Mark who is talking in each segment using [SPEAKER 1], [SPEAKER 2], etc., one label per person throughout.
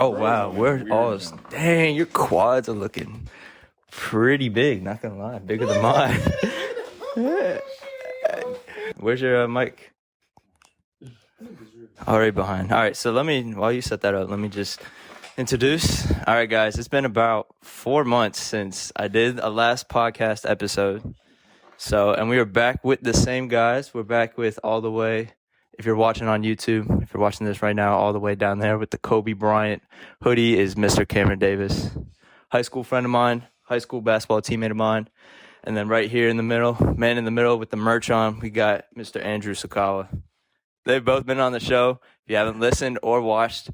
[SPEAKER 1] Oh, wow. Dang, your quads are looking pretty big. Not going to lie. Bigger than mine. Where's your mic? Already behind. All right, so while you set that up, let me just introduce. All right, guys, it's been about 4 months since I did a last podcast episode. And we are back with the same guys. We're back with all the way, if you're watching on YouTube, if you're watching this right now, all the way down there with the Kobe Bryant hoodie is Mr. Cameron Davis. High school friend of mine, high school basketball teammate of mine. And then right here in the middle, man in the middle with the merch on, we got Mr. Andrew Sakawa. They've both been on the show. If you haven't listened or watched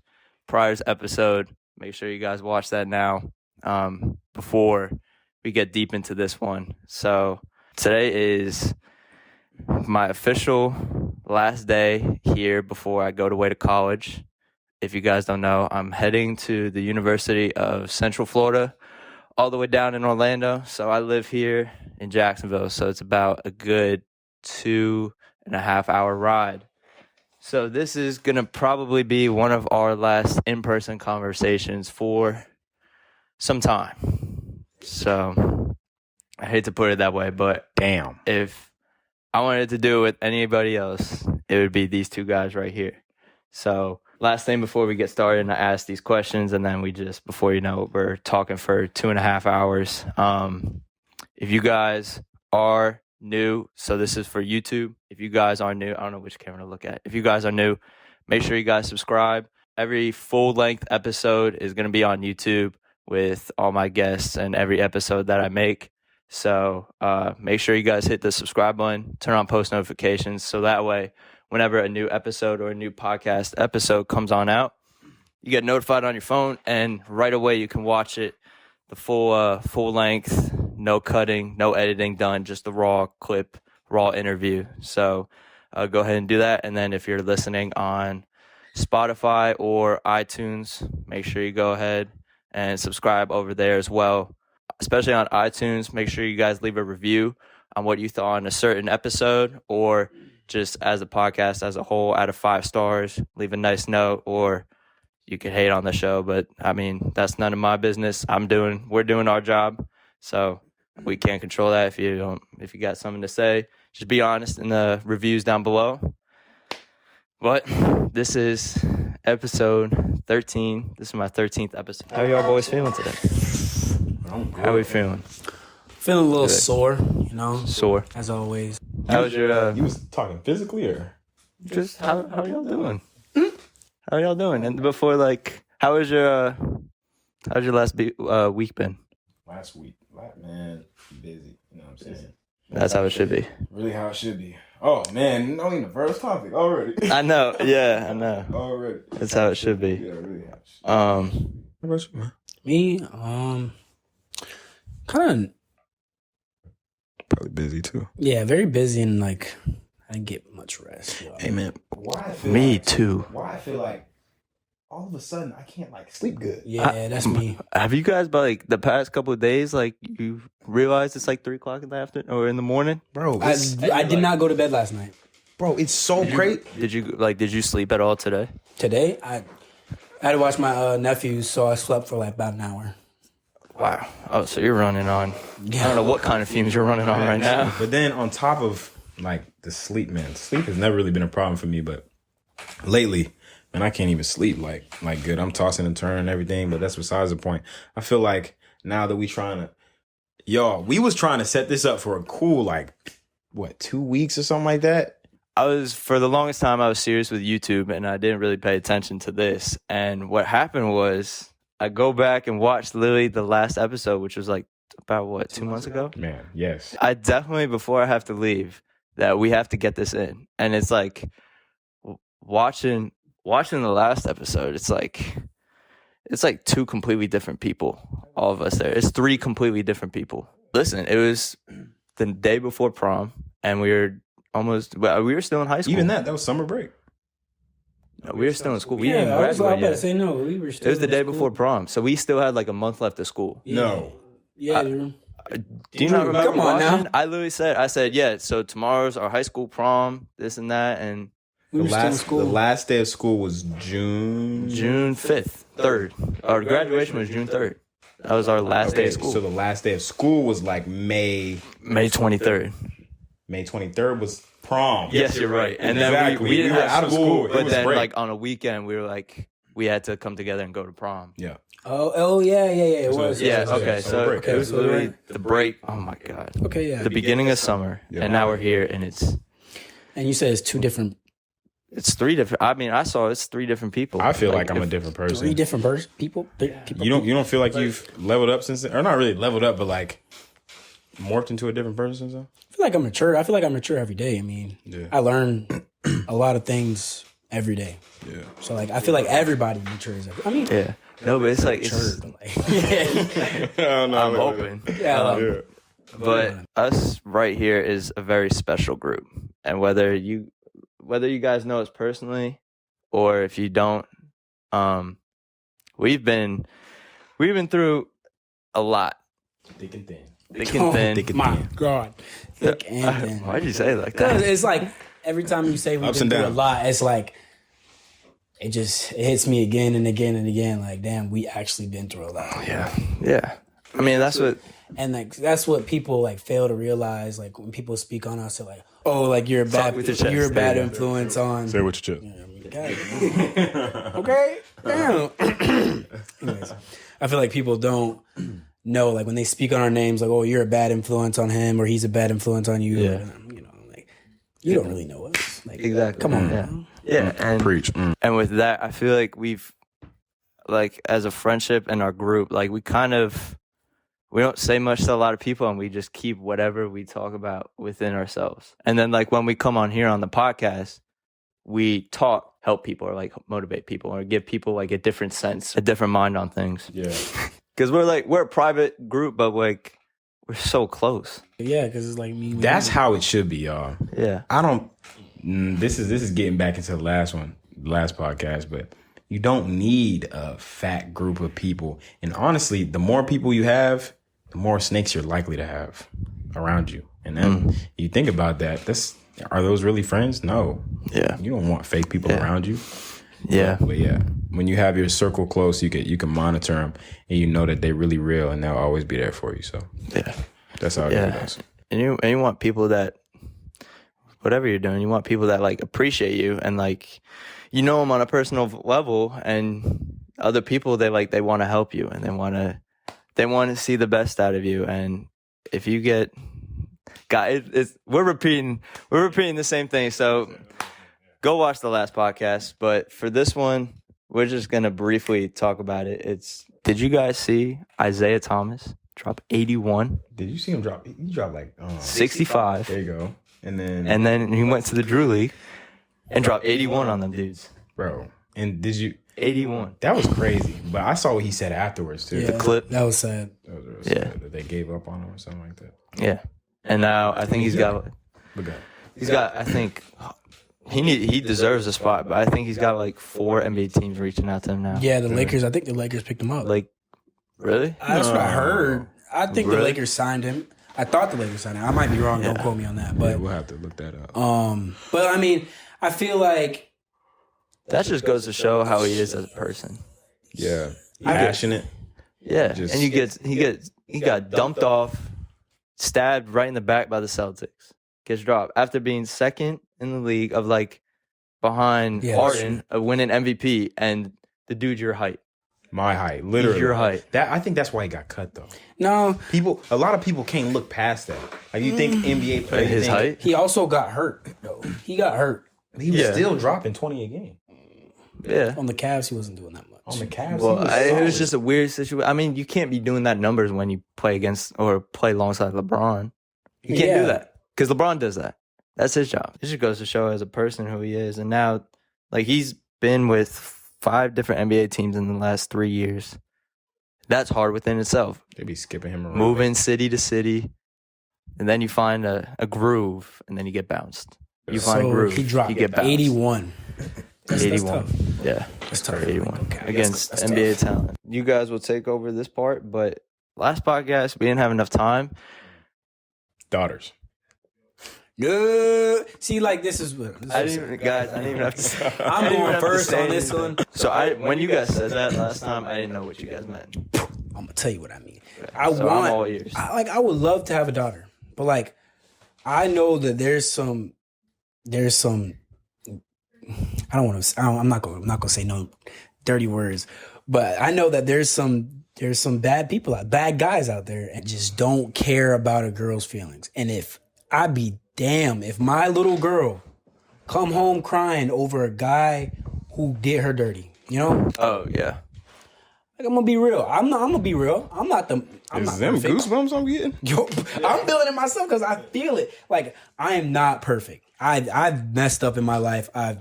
[SPEAKER 1] prior's episode, make sure you guys watch that now before we get deep into this one. So today is my official last day here before I go away to college. If you guys don't know, I'm heading to the University of Central Florida, all the way down in Orlando. So I live here in Jacksonville, so it's about a good 2.5 hour ride. So this is going to probably be one of our last in-person conversations for some time. So I hate to put it that way, but
[SPEAKER 2] damn,
[SPEAKER 1] if I wanted to do it with anybody else, it would be these two guys right here. So last thing before we get started, I ask these questions, and then before you know it, we're talking for 2.5 hours. If you guys are new, so this is for YouTube. If you guys are new, I don't know which camera to look at. If you guys are new, make sure you guys subscribe. Every full-length episode is going to be on YouTube with all my guests and every episode that I make. So make sure you guys hit the subscribe button, turn on post notifications, so that way whenever a new episode or a new podcast episode comes on out, you get notified on your phone, and right away you can watch it, the full length, no cutting, no editing done, just the raw clip, raw interview. So go ahead and do that. And then if you're listening on Spotify or iTunes, make sure you go ahead and subscribe over there as well. Especially on iTunes, make sure you guys leave a review on what you thought on a certain episode, or just as a podcast as a whole, out of 5 stars, leave a nice note, or you can hate on the show, but I mean, that's none of my business. We're doing our job, so we can't control that. If you got something to say, just be honest in the reviews down below. But this is episode 13. This is my 13th episode. How y'all boys feeling today? How are we feeling?
[SPEAKER 3] Feeling a little sore,
[SPEAKER 1] Sore.
[SPEAKER 3] as always.
[SPEAKER 1] How was your...
[SPEAKER 2] you was talking physically or?
[SPEAKER 1] Just how are y'all doing? How are y'all doing? And before, how's your last week been?
[SPEAKER 2] Last week, man, busy. You know what I'm saying?
[SPEAKER 1] That's how it should be.
[SPEAKER 2] Really how it should be. Oh, man, not even the first topic already.
[SPEAKER 1] I know. Yeah, I know.
[SPEAKER 2] Already.
[SPEAKER 1] That's how it should be.
[SPEAKER 2] Yeah, really how it should be.
[SPEAKER 3] What about you, man? Me, kind of...
[SPEAKER 2] Probably busy, too.
[SPEAKER 3] Yeah, very busy, and, I didn't get much rest.
[SPEAKER 1] Hey, man.
[SPEAKER 2] Me
[SPEAKER 1] too.
[SPEAKER 2] Why I feel like all of a sudden I can't, sleep good.
[SPEAKER 3] Yeah, that's me.
[SPEAKER 1] Have you guys, the past couple of days, you realized it's 3 o'clock in the afternoon or in the morning?
[SPEAKER 2] Bro,
[SPEAKER 3] I did not go to bed last night.
[SPEAKER 2] Bro, it's so great.
[SPEAKER 1] Did you sleep at all today?
[SPEAKER 3] Today, I had to watch my nephews, so I slept for about an hour.
[SPEAKER 1] Wow. Oh, so you're running on... I don't know what kind of fumes you're running on right now.
[SPEAKER 2] But then on top of, the sleep, man. Sleep has never really been a problem for me, but lately, man, I can't even sleep like good. I'm tossing and turning and everything, but that's besides the point. I feel like now that we was trying to set this up for a cool, 2 weeks or something like that?
[SPEAKER 1] For the longest time, I was serious with YouTube, and I didn't really pay attention to this. And what happened was... I go back and watch literally the last episode, which was about 2 months ago?
[SPEAKER 2] Man, yes.
[SPEAKER 1] I definitely, before I have to leave, that we have to get this in. And it's watching the last episode, it's like 2 completely different people, all of us there. It's 3 completely different people. Listen, it was the day before prom, and we were still in high school.
[SPEAKER 2] Even that was summer break.
[SPEAKER 1] No, we were still in school. We
[SPEAKER 3] Yeah,
[SPEAKER 1] didn't
[SPEAKER 3] I was
[SPEAKER 1] graduate
[SPEAKER 3] about to
[SPEAKER 1] yet.
[SPEAKER 3] say no. We were still.
[SPEAKER 1] It was the
[SPEAKER 3] in
[SPEAKER 1] day
[SPEAKER 3] school.
[SPEAKER 1] before prom, so we still had a month left of school.
[SPEAKER 3] Yeah.
[SPEAKER 2] No.
[SPEAKER 3] Yeah.
[SPEAKER 1] Do you not remember
[SPEAKER 3] Come on
[SPEAKER 1] watching?
[SPEAKER 3] now.
[SPEAKER 1] I literally said, yeah, so tomorrow's our high school prom, this and that, and
[SPEAKER 3] We were still in
[SPEAKER 2] The
[SPEAKER 3] school.
[SPEAKER 2] last day of school was June
[SPEAKER 1] 5th, 3rd. Our graduation was June 3rd. That was our last day of school.
[SPEAKER 2] So the last day of school was like May
[SPEAKER 1] 23rd.
[SPEAKER 2] May 23rd was prom.
[SPEAKER 1] Yes, you're right. And
[SPEAKER 2] Exactly.
[SPEAKER 1] then we didn't
[SPEAKER 2] were
[SPEAKER 1] have
[SPEAKER 2] out of
[SPEAKER 1] school,
[SPEAKER 2] It
[SPEAKER 1] but
[SPEAKER 2] was
[SPEAKER 1] then
[SPEAKER 2] break.
[SPEAKER 1] like on a weekend we were like we had to come together and go to prom.
[SPEAKER 2] Yeah.
[SPEAKER 3] Oh yeah. It was.
[SPEAKER 1] Yeah,
[SPEAKER 2] so
[SPEAKER 1] okay.
[SPEAKER 2] so
[SPEAKER 1] So
[SPEAKER 2] break.
[SPEAKER 1] it was
[SPEAKER 3] so
[SPEAKER 1] literally
[SPEAKER 3] break.
[SPEAKER 1] the break. Oh my god.
[SPEAKER 3] Okay, yeah.
[SPEAKER 1] The beginning of summer,
[SPEAKER 2] Yeah.
[SPEAKER 1] and now we're here, and it's
[SPEAKER 3] And you said it's two different,
[SPEAKER 1] three different. I mean, I saw it's three different people.
[SPEAKER 2] I feel like I'm a
[SPEAKER 1] if-
[SPEAKER 2] different person.
[SPEAKER 3] three different people. People.
[SPEAKER 2] You don't feel like you've leveled up since then? Or not really leveled up, but like morphed into a different person since then?
[SPEAKER 3] I feel like I'm mature. I feel like I'm mature every day. I mean,
[SPEAKER 2] Yeah.
[SPEAKER 3] I learn a lot of things every day.
[SPEAKER 2] Yeah.
[SPEAKER 3] So like, I feel like everybody matures. I mean,
[SPEAKER 1] Yeah. No, but it's like
[SPEAKER 3] mature,
[SPEAKER 1] it's,
[SPEAKER 3] but like,
[SPEAKER 2] no,
[SPEAKER 1] I'm open.
[SPEAKER 3] yeah.
[SPEAKER 1] But us right here is a very special group, and whether you guys know us personally or if you don't, we've been through a lot.
[SPEAKER 2] Thick and thin.
[SPEAKER 1] Thick and thin.
[SPEAKER 2] thick and
[SPEAKER 3] My
[SPEAKER 2] thin.
[SPEAKER 3] God, thick and thin.
[SPEAKER 1] Why'd you say it like
[SPEAKER 3] Because
[SPEAKER 1] that?
[SPEAKER 3] it's like every time you say we've
[SPEAKER 2] Ups
[SPEAKER 3] been
[SPEAKER 2] and
[SPEAKER 3] through a
[SPEAKER 2] downs.
[SPEAKER 3] lot, it's like it hits me again and again and again. Like, damn, we actually been through a lot.
[SPEAKER 1] Yeah. I mean, that's what.
[SPEAKER 3] And like that's what people like fail to realize. Like when people speak on us, they're like, "Oh, like you're a bad,
[SPEAKER 1] with your chest.
[SPEAKER 3] you're a bad
[SPEAKER 1] There you go.
[SPEAKER 3] influence on."
[SPEAKER 2] Say what you chip.
[SPEAKER 3] Okay, damn. Anyways, I feel like people don't know, like when they speak on our names, like, "Oh, you're a bad influence on him," or "He's a bad influence on you."
[SPEAKER 1] Yeah.
[SPEAKER 3] You know, like you don't really know us. Like,
[SPEAKER 1] Exactly.
[SPEAKER 3] Come on,
[SPEAKER 1] Yeah.
[SPEAKER 3] man.
[SPEAKER 1] Yeah. And
[SPEAKER 2] Preach.
[SPEAKER 1] And with that, I feel like we've, like, as a friendship and our group, like, we don't say much to a lot of people, and we just keep whatever we talk about within ourselves. And then, like, when we come on here on the podcast, we talk, help people, or, like, motivate people, or give people, like, a different sense, a different mind on things.
[SPEAKER 2] Yeah.
[SPEAKER 1] Because we're a private group, but, like, we're so close.
[SPEAKER 3] Yeah, because it's like me.
[SPEAKER 2] That's how it should be, y'all.
[SPEAKER 1] Yeah.
[SPEAKER 2] I don't. This is getting back into the last podcast, but you don't need a fat group of people. And honestly, the more people you have, the more snakes you're likely to have around you. And then you think about that. Are those really friends? No.
[SPEAKER 1] Yeah.
[SPEAKER 2] You don't want fake people around you.
[SPEAKER 1] Yeah.
[SPEAKER 2] But yeah, when you have your circle close, you can monitor them, and you know that they're really real, and they'll always be there for you. So
[SPEAKER 1] Yeah.
[SPEAKER 2] that's how it
[SPEAKER 1] Yeah.
[SPEAKER 2] goes.
[SPEAKER 1] And you want people that, whatever you're doing, you want people that, like, appreciate you, and, like, you know them on a personal level, and other people, they want to help you, and they want to see the best out of you. And if you get, we're repeating the same thing. So go watch the last podcast. But for this one, we're just gonna briefly talk about it. Did you guys see Isaiah Thomas drop 81,
[SPEAKER 2] Did you see him drop? He dropped like
[SPEAKER 1] 65,
[SPEAKER 2] There you go. And
[SPEAKER 1] then he went to the Drew League and dropped 81 on them dudes.
[SPEAKER 2] bro. And did you?
[SPEAKER 1] 81.
[SPEAKER 2] That was crazy. But I saw what he said afterwards too.
[SPEAKER 3] Yeah,
[SPEAKER 1] clip.
[SPEAKER 3] that was sad.
[SPEAKER 2] That was real
[SPEAKER 1] Yeah.
[SPEAKER 2] sad that they gave up on him or something like that.
[SPEAKER 1] Yeah. And now I think
[SPEAKER 2] Look at
[SPEAKER 1] I think he deserves a spot, but I think he's got like 4 NBA teams reaching out to him now.
[SPEAKER 3] Yeah, the Lakers. I think the Lakers picked him up.
[SPEAKER 1] Like, really?
[SPEAKER 3] That's what I heard. I think the
[SPEAKER 1] Really?
[SPEAKER 3] Lakers signed him. I thought the Lakers signed him. I might be wrong. Don't quote me on that. But
[SPEAKER 2] we'll have to look that up.
[SPEAKER 3] but I mean, I feel like
[SPEAKER 1] That just goes to show how he is as a person.
[SPEAKER 2] Yeah. Passionate.
[SPEAKER 1] Yeah.
[SPEAKER 2] Just-
[SPEAKER 1] And he got dumped off, stabbed right in the back by the Celtics. Gets dropped after being second in the league of, like, behind
[SPEAKER 3] Yeah,
[SPEAKER 1] Harden, of winning MVP, and the dude your height.
[SPEAKER 2] My height. Literally.
[SPEAKER 1] Your height.
[SPEAKER 2] I think that's why he got cut though.
[SPEAKER 3] no,
[SPEAKER 2] A lot of people can't look past that. Like you think NBA players
[SPEAKER 1] His
[SPEAKER 2] think-
[SPEAKER 1] height?
[SPEAKER 3] he also got hurt. Though he got hurt
[SPEAKER 2] He was
[SPEAKER 1] Yeah.
[SPEAKER 2] still dropping 20 a game.
[SPEAKER 1] Yeah.
[SPEAKER 3] on the Cavs. He wasn't doing that much.
[SPEAKER 2] On the Cavs.
[SPEAKER 1] Well,
[SPEAKER 2] he was
[SPEAKER 1] it was
[SPEAKER 2] solid.
[SPEAKER 1] just a weird situation. I mean, you can't be doing that numbers when you play against or play alongside LeBron. You can't
[SPEAKER 3] Yeah.
[SPEAKER 1] do that because LeBron does that. That's his job. It just goes to show as a person who he is. And now, like, he's been with 5 different NBA teams in the last 3 years. That's hard within itself.
[SPEAKER 2] They be skipping him around.
[SPEAKER 1] Moving city to city, and then you find a groove, and then you get bounced. You find a
[SPEAKER 3] So
[SPEAKER 1] groove,
[SPEAKER 3] he dropped
[SPEAKER 1] you get bounced.
[SPEAKER 3] 81. That's
[SPEAKER 1] 81.
[SPEAKER 3] tough.
[SPEAKER 1] Yeah.
[SPEAKER 3] That's tough.
[SPEAKER 1] 81
[SPEAKER 3] Okay,
[SPEAKER 1] against
[SPEAKER 3] that's
[SPEAKER 1] NBA
[SPEAKER 3] tough.
[SPEAKER 1] talent. You guys will take over this part, but last podcast we didn't have enough time.
[SPEAKER 2] Daughters.
[SPEAKER 3] No. See, like this is what
[SPEAKER 1] I didn't even have to.
[SPEAKER 3] I'm going first on this one.
[SPEAKER 1] So when you guys said that last time, I didn't know what you guys meant.
[SPEAKER 3] I'm gonna tell you what I mean.
[SPEAKER 1] I'm all ears.
[SPEAKER 3] I would love to have a daughter, but like I know that there's some. I'm not gonna say no dirty words, but I know that there's some bad people, bad guys out there, and just don't care about a girl's feelings. And if I'd be damn if my little girl come home crying over a guy who did her dirty, you know?
[SPEAKER 1] Oh yeah.
[SPEAKER 3] Like I'm gonna be real. I'm gonna be real. I'm not
[SPEAKER 2] Is
[SPEAKER 3] not
[SPEAKER 2] them
[SPEAKER 3] perfect.
[SPEAKER 2] goosebumps I'm getting?
[SPEAKER 3] Yo, I'm feeling it myself because I feel it. Like I am not perfect. I've messed up in my life. I've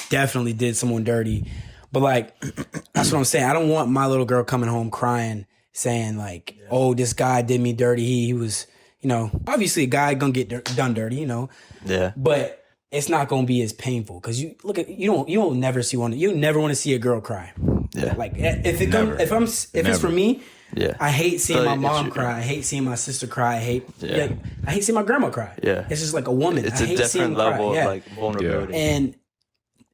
[SPEAKER 3] definitely did someone dirty, but like that's what I'm saying. I don't want my little girl coming home crying, saying like, "Oh, this guy did me dirty. He was, obviously a guy gonna get done dirty,
[SPEAKER 1] Yeah.
[SPEAKER 3] but it's not gonna be as painful because you don't never see one. You never want to see a girl cry.
[SPEAKER 1] Yeah.
[SPEAKER 3] Like if it's for me.
[SPEAKER 1] Yeah.
[SPEAKER 3] I hate seeing my mom cry. I hate seeing my sister cry. I hate seeing my grandma cry.
[SPEAKER 1] Yeah.
[SPEAKER 3] It's just like a woman.
[SPEAKER 1] It's
[SPEAKER 3] I
[SPEAKER 1] a
[SPEAKER 3] hate seeing
[SPEAKER 1] different
[SPEAKER 3] them
[SPEAKER 1] level
[SPEAKER 3] cry.
[SPEAKER 1] of like vulnerability.
[SPEAKER 3] And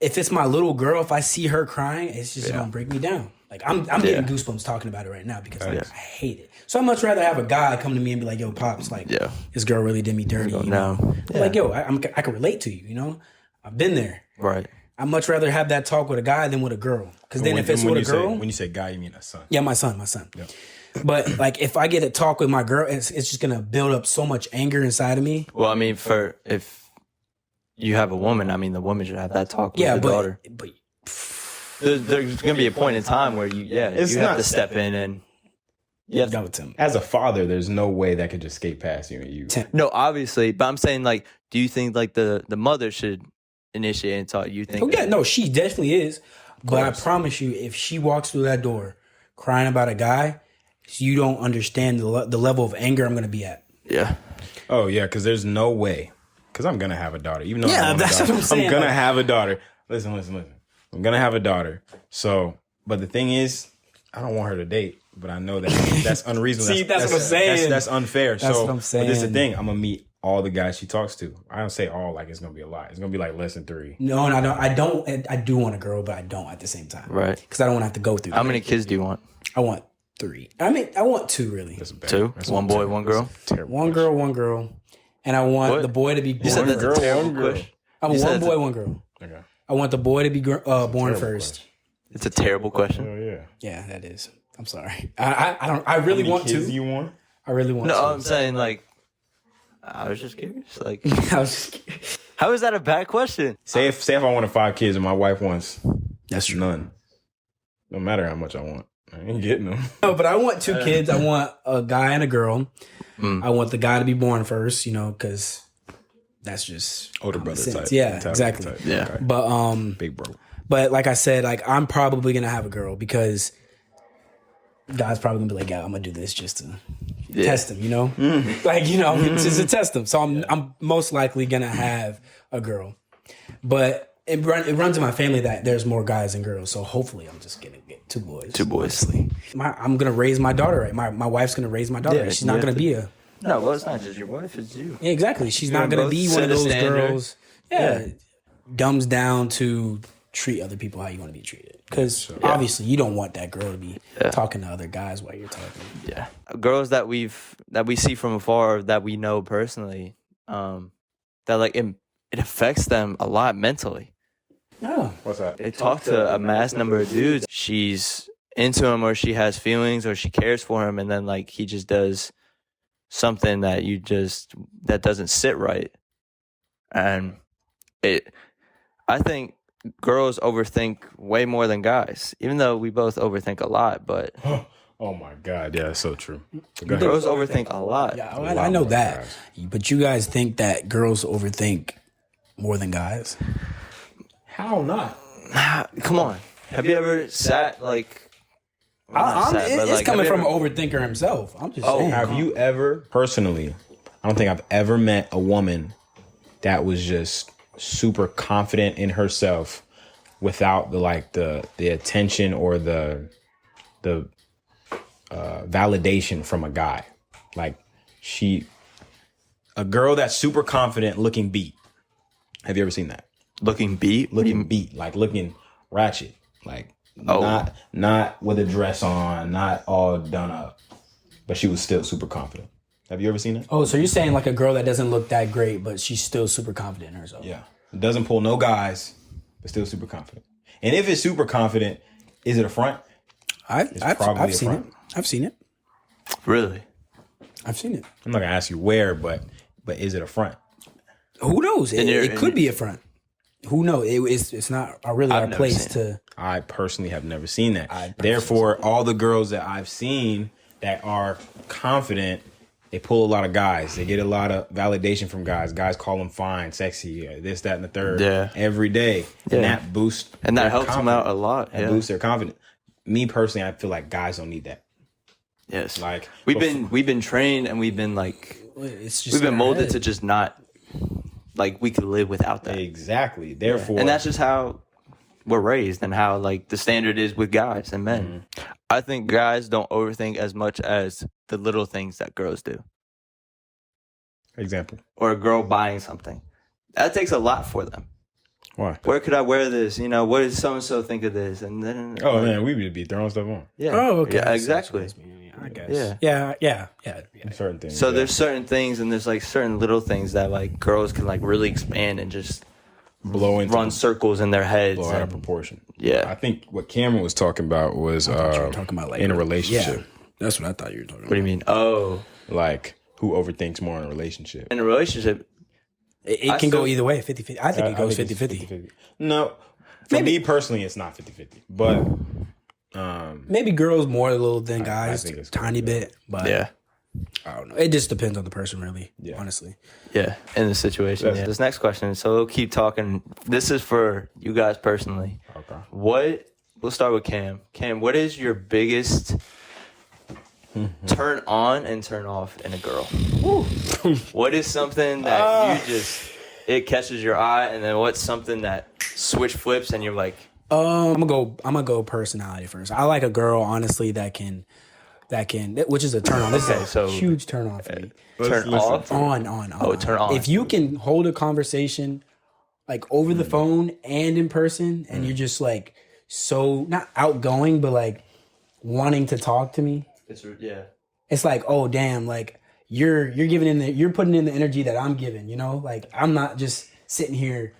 [SPEAKER 3] if it's my little girl, if I see her crying, it's just gonna break me down. Like I'm getting goosebumps talking about it right now because I hate it. So I'd much rather have a guy come to me and be like, "Yo, pops, like this girl really did me dirty." Like, yo, I can relate to you. I've been there.
[SPEAKER 1] Right.
[SPEAKER 3] I'd much rather have that talk with a guy than with a girl. Because then if it's with a girl,
[SPEAKER 2] when you say guy, you mean a son?
[SPEAKER 3] Yeah, my son.
[SPEAKER 2] Yeah.
[SPEAKER 3] But like, if I get to talk with my girl, it's just gonna build up so much anger inside of me.
[SPEAKER 1] Well, I mean, if you have a woman, I mean, the woman should have that talk with the daughter.
[SPEAKER 3] But
[SPEAKER 1] There's gonna be a point in time where you have to step in and you have
[SPEAKER 3] go with him.
[SPEAKER 2] As a father, there's no way that could just skate past you and you.
[SPEAKER 1] No, obviously, but I'm saying like, do you think like the mother should initiate and talk? You think?
[SPEAKER 3] Oh yeah, no, she definitely is. But I promise you, if she walks through that door crying about a guy, you don't understand the level of anger I'm going to be at.
[SPEAKER 1] Yeah.
[SPEAKER 2] Oh yeah, because there's no way. Because I'm gonna have a daughter, even though
[SPEAKER 3] that's what I'm saying.
[SPEAKER 2] I'm gonna have a daughter. Listen. I'm gonna have a daughter. So, but the thing is, I don't want her to date. But I know that's unreasonable.
[SPEAKER 3] See, that's what I'm saying.
[SPEAKER 2] That's unfair.
[SPEAKER 3] That's what I'm saying.
[SPEAKER 2] But this is the thing. I'm gonna meet all the guys she talks to. I don't say all like it's gonna be a lot. It's gonna be like less than 3.
[SPEAKER 3] No, and I don't. I do want a girl, but I don't at the same time.
[SPEAKER 1] Right.
[SPEAKER 3] Because I don't want to have to go through.
[SPEAKER 1] How many kids do you want?
[SPEAKER 3] I want 3. I mean, I want 2 really.
[SPEAKER 1] Two? One boy, one girl?
[SPEAKER 3] One girl. And I want the boy to be born.
[SPEAKER 1] You said that's a terrible question.
[SPEAKER 3] I want one boy, one girl.
[SPEAKER 2] Okay.
[SPEAKER 3] I want the boy to be born first.
[SPEAKER 1] It's a terrible question.
[SPEAKER 2] Oh yeah.
[SPEAKER 3] Yeah, that is. I'm sorry. I don't. I really want to.
[SPEAKER 2] You want?
[SPEAKER 3] I really want to.
[SPEAKER 1] No, I'm saying like, I was just curious. Like,
[SPEAKER 3] I was just curious.
[SPEAKER 1] how is that a bad question?
[SPEAKER 2] Say if I wanted 5 kids and my wife wants
[SPEAKER 3] That's true.
[SPEAKER 2] none. No matter how much I want, I ain't getting them.
[SPEAKER 3] No, but I want 2 kids. I want a guy and a girl. I want the guy to be born first, because that's just
[SPEAKER 2] Older brother type.
[SPEAKER 3] Yeah,
[SPEAKER 2] mentality
[SPEAKER 3] exactly.
[SPEAKER 2] type.
[SPEAKER 1] Yeah.
[SPEAKER 2] Okay.
[SPEAKER 3] But
[SPEAKER 2] Big bro.
[SPEAKER 3] But like I said, like I'm probably gonna have a girl because God's probably gonna be like, yeah, I'm gonna do this just to test him, like just to test him. So I'm most likely gonna have a girl, but it runs in my family that there's more guys than girls. So hopefully, I'm just gonna get 2 boys.
[SPEAKER 1] 2 boys.
[SPEAKER 3] Honestly. I'm gonna raise my daughter right. My wife's gonna raise my daughter right. She's not gonna be a.
[SPEAKER 1] No, well, it's not just your wife, it's you.
[SPEAKER 3] Yeah, exactly. She's not gonna be one of those girls. Yeah, dumbs down to treat other people how you want to be treated. Because obviously you don't want that girl to be talking to other guys while you're talking.
[SPEAKER 1] Yeah, girls that we see from afar that we know personally, that like it affects them a lot mentally.
[SPEAKER 3] Yeah.
[SPEAKER 2] What's that?
[SPEAKER 1] They talk to a mass number of dudes. She's into him, or she has feelings, or she cares for him, and then like he just does something that that doesn't sit right, and I think girls overthink way more than guys, even though we both overthink a lot. But
[SPEAKER 2] oh my God, yeah, that's so true.
[SPEAKER 1] Girls overthink a lot.
[SPEAKER 3] Yeah, I know that. But you guys think that girls overthink more than guys? How not?
[SPEAKER 1] Come on, have you ever sat like?
[SPEAKER 3] It's coming from an overthinker himself. I'm just saying.
[SPEAKER 2] Have you ever personally? I don't think I've ever met a woman that was just super confident in herself without the attention or the validation from a guy. Like A girl that's super confident looking beat. Have you ever seen that?
[SPEAKER 1] Looking beat?
[SPEAKER 2] Looking beat, like looking ratchet. Like not with a dress on, not all done up. But she was still super confident. Have you ever seen that?
[SPEAKER 3] Oh, so you're saying like a girl that doesn't look that great, but she's still super confident in herself.
[SPEAKER 2] Yeah. Doesn't pull no guys, but still super confident. And if it's super confident, is it a front?
[SPEAKER 3] I've seen it. I've seen it.
[SPEAKER 1] Really?
[SPEAKER 3] I've seen it.
[SPEAKER 2] I'm not gonna ask you where, but is it a front?
[SPEAKER 3] Who knows? It could be a front. Who knows? It's not really our place to.
[SPEAKER 2] I personally have never seen that. Therefore, all the girls that I've seen that are confident, they pull a lot of guys. They get a lot of validation from guys. Guys call them fine, sexy, this, that, and the third.
[SPEAKER 1] Yeah.
[SPEAKER 2] Every day. Yeah. And that boosts.
[SPEAKER 1] And that helps them out a lot.
[SPEAKER 2] That boosts their confidence. Me personally, I feel like guys don't need that.
[SPEAKER 1] Yes.
[SPEAKER 2] Like
[SPEAKER 1] we've been trained and we've been like we've been molded to just not like we could live without that.
[SPEAKER 2] Exactly. Therefore,
[SPEAKER 1] and that's just how we're raised and how like the standard is with guys and men. Mm-hmm. I think guys don't overthink as much as the little things that girls do.
[SPEAKER 2] Example.
[SPEAKER 1] Or a girl buying something. That takes a lot for them.
[SPEAKER 2] Why?
[SPEAKER 1] Where could I wear this? You know, what does so and so think of this? And then
[SPEAKER 2] man, we would be throwing stuff on.
[SPEAKER 1] Yeah.
[SPEAKER 3] Oh, okay.
[SPEAKER 1] Yeah, exactly.
[SPEAKER 3] I guess. Yeah.
[SPEAKER 2] Certain things.
[SPEAKER 1] So there's certain things and there's like certain little things that like girls can like really expand and just run circles in their heads.
[SPEAKER 2] Blow out of proportion.
[SPEAKER 1] Yeah.
[SPEAKER 2] I think what Cameron was talking about was
[SPEAKER 3] talking about like
[SPEAKER 2] in a relationship.
[SPEAKER 3] Yeah, that's what I thought you were talking about.
[SPEAKER 1] What do you mean? Oh.
[SPEAKER 2] Like who overthinks more in a relationship?
[SPEAKER 1] In a relationship,
[SPEAKER 3] it can go either way, 50-50. I think it goes 50-50.
[SPEAKER 2] No. For me personally, it's not 50-50. But
[SPEAKER 3] maybe girls more a little than guys,
[SPEAKER 2] I think it's
[SPEAKER 3] tiny bit. But
[SPEAKER 1] yeah.
[SPEAKER 3] I don't know. It just depends on the person, really. Yeah. Honestly.
[SPEAKER 1] Yeah, in the situation. Yeah. This next question, so we'll keep talking. This is for you guys personally. Okay. We'll start with Cam. Cam, what is your biggest turn on and turn off in a girl? What is something that it catches your eye, and then what's something that switch flips and you're like,
[SPEAKER 3] I'm gonna go personality first. I like a girl, honestly, that can, which is a turn on. This is a huge turn on for me.
[SPEAKER 1] Turn off?
[SPEAKER 3] On.
[SPEAKER 1] Oh, turn on.
[SPEAKER 3] If you can hold a conversation like over the phone and in person, and you're just like so not outgoing, but like wanting to talk to me. It's like, oh damn, like you're putting in the energy that I'm giving, you know? Like I'm not just sitting here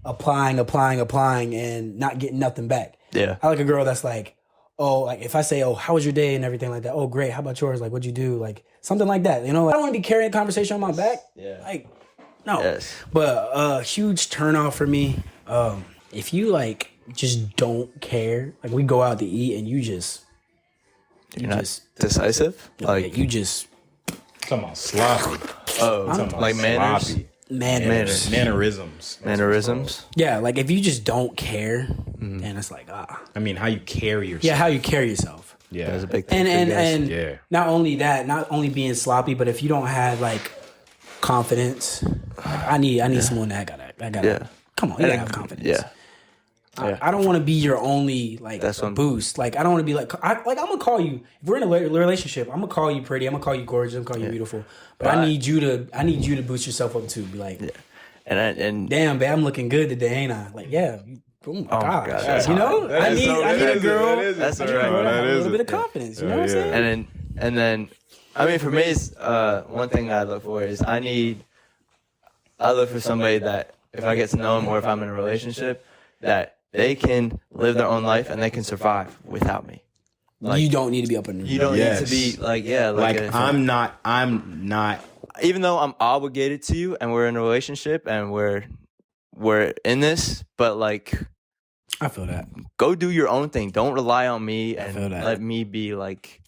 [SPEAKER 3] applying and not getting nothing back.
[SPEAKER 1] Yeah.
[SPEAKER 3] I like a girl that's like, oh, like if I say, oh, how was your day and everything like that? Oh, great. How about yours? Like, what'd you do? Like something like that. You know, like, I don't want to be carrying a conversation on my back.
[SPEAKER 1] Yeah.
[SPEAKER 3] Like, no.
[SPEAKER 1] Yes.
[SPEAKER 3] But huge turn off for me. If you like just don't care, like we go out to eat and you're
[SPEAKER 1] not decisive?
[SPEAKER 3] Like you just
[SPEAKER 2] talking about sloppy.
[SPEAKER 1] Oh, like manners?
[SPEAKER 2] Sloppy.
[SPEAKER 3] Mannerisms. Yeah, like if you just don't care, then it's like
[SPEAKER 2] I mean, how you carry yourself.
[SPEAKER 3] Yeah, how you carry yourself.
[SPEAKER 2] Yeah,
[SPEAKER 1] that's a big thing.
[SPEAKER 3] And not only that, not only being sloppy, but if you don't have like confidence, like, I need someone that got come on, you gotta have confidence.
[SPEAKER 1] Yeah.
[SPEAKER 3] I don't want to be your only like boost. Like I don't want to be like I'm gonna call you if we're in a relationship. I'm gonna call you pretty. I'm gonna call you gorgeous. I'm gonna call you beautiful. But I need you to boost yourself up too. Be like, and damn, babe, I'm looking good today, ain't I? Like, yeah. Oh my gosh. You know, I need a girl. That's a little bit of confidence. You know what I'm saying?
[SPEAKER 1] And then, I mean, for me, it's, one thing I look for is I look for somebody that if I get to know them or if I'm in a relationship that they can live their own life and they can survive without me.
[SPEAKER 3] Like, you don't need to be up in.
[SPEAKER 1] You don't need to be like
[SPEAKER 2] I'm not.
[SPEAKER 1] Even though I'm obligated to you and we're in a relationship and we're in this, but like,
[SPEAKER 3] I feel that.
[SPEAKER 1] Go do your own thing. Don't rely on me and let me be like.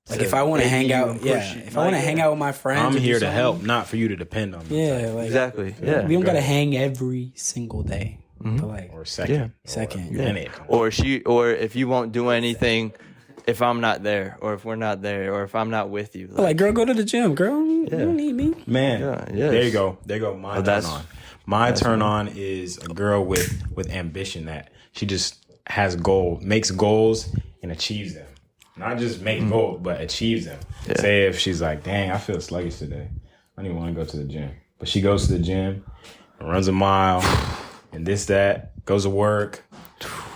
[SPEAKER 3] Like if I want to hang out, if I want to hang out with my friends,
[SPEAKER 2] I'm here to help, not for you to depend on me.
[SPEAKER 3] Yeah, like,
[SPEAKER 1] exactly. Yeah,
[SPEAKER 3] we don't gotta hang every single day.
[SPEAKER 1] Mm-hmm.
[SPEAKER 3] But like,
[SPEAKER 2] or second,
[SPEAKER 1] or if you won't do anything, if I'm not there, or if we're not there, or if I'm not with you.
[SPEAKER 3] Like girl, go to the gym, girl. You don't need me,
[SPEAKER 2] man. There you go. My turn on. My turn on is a girl with ambition that she just makes goals and achieves them. Not just make goals, but achieves them. Yeah. Say if she's like, dang, I feel sluggish today. I don't even want to go to the gym. But she goes to the gym, runs a mile, and that, goes to work,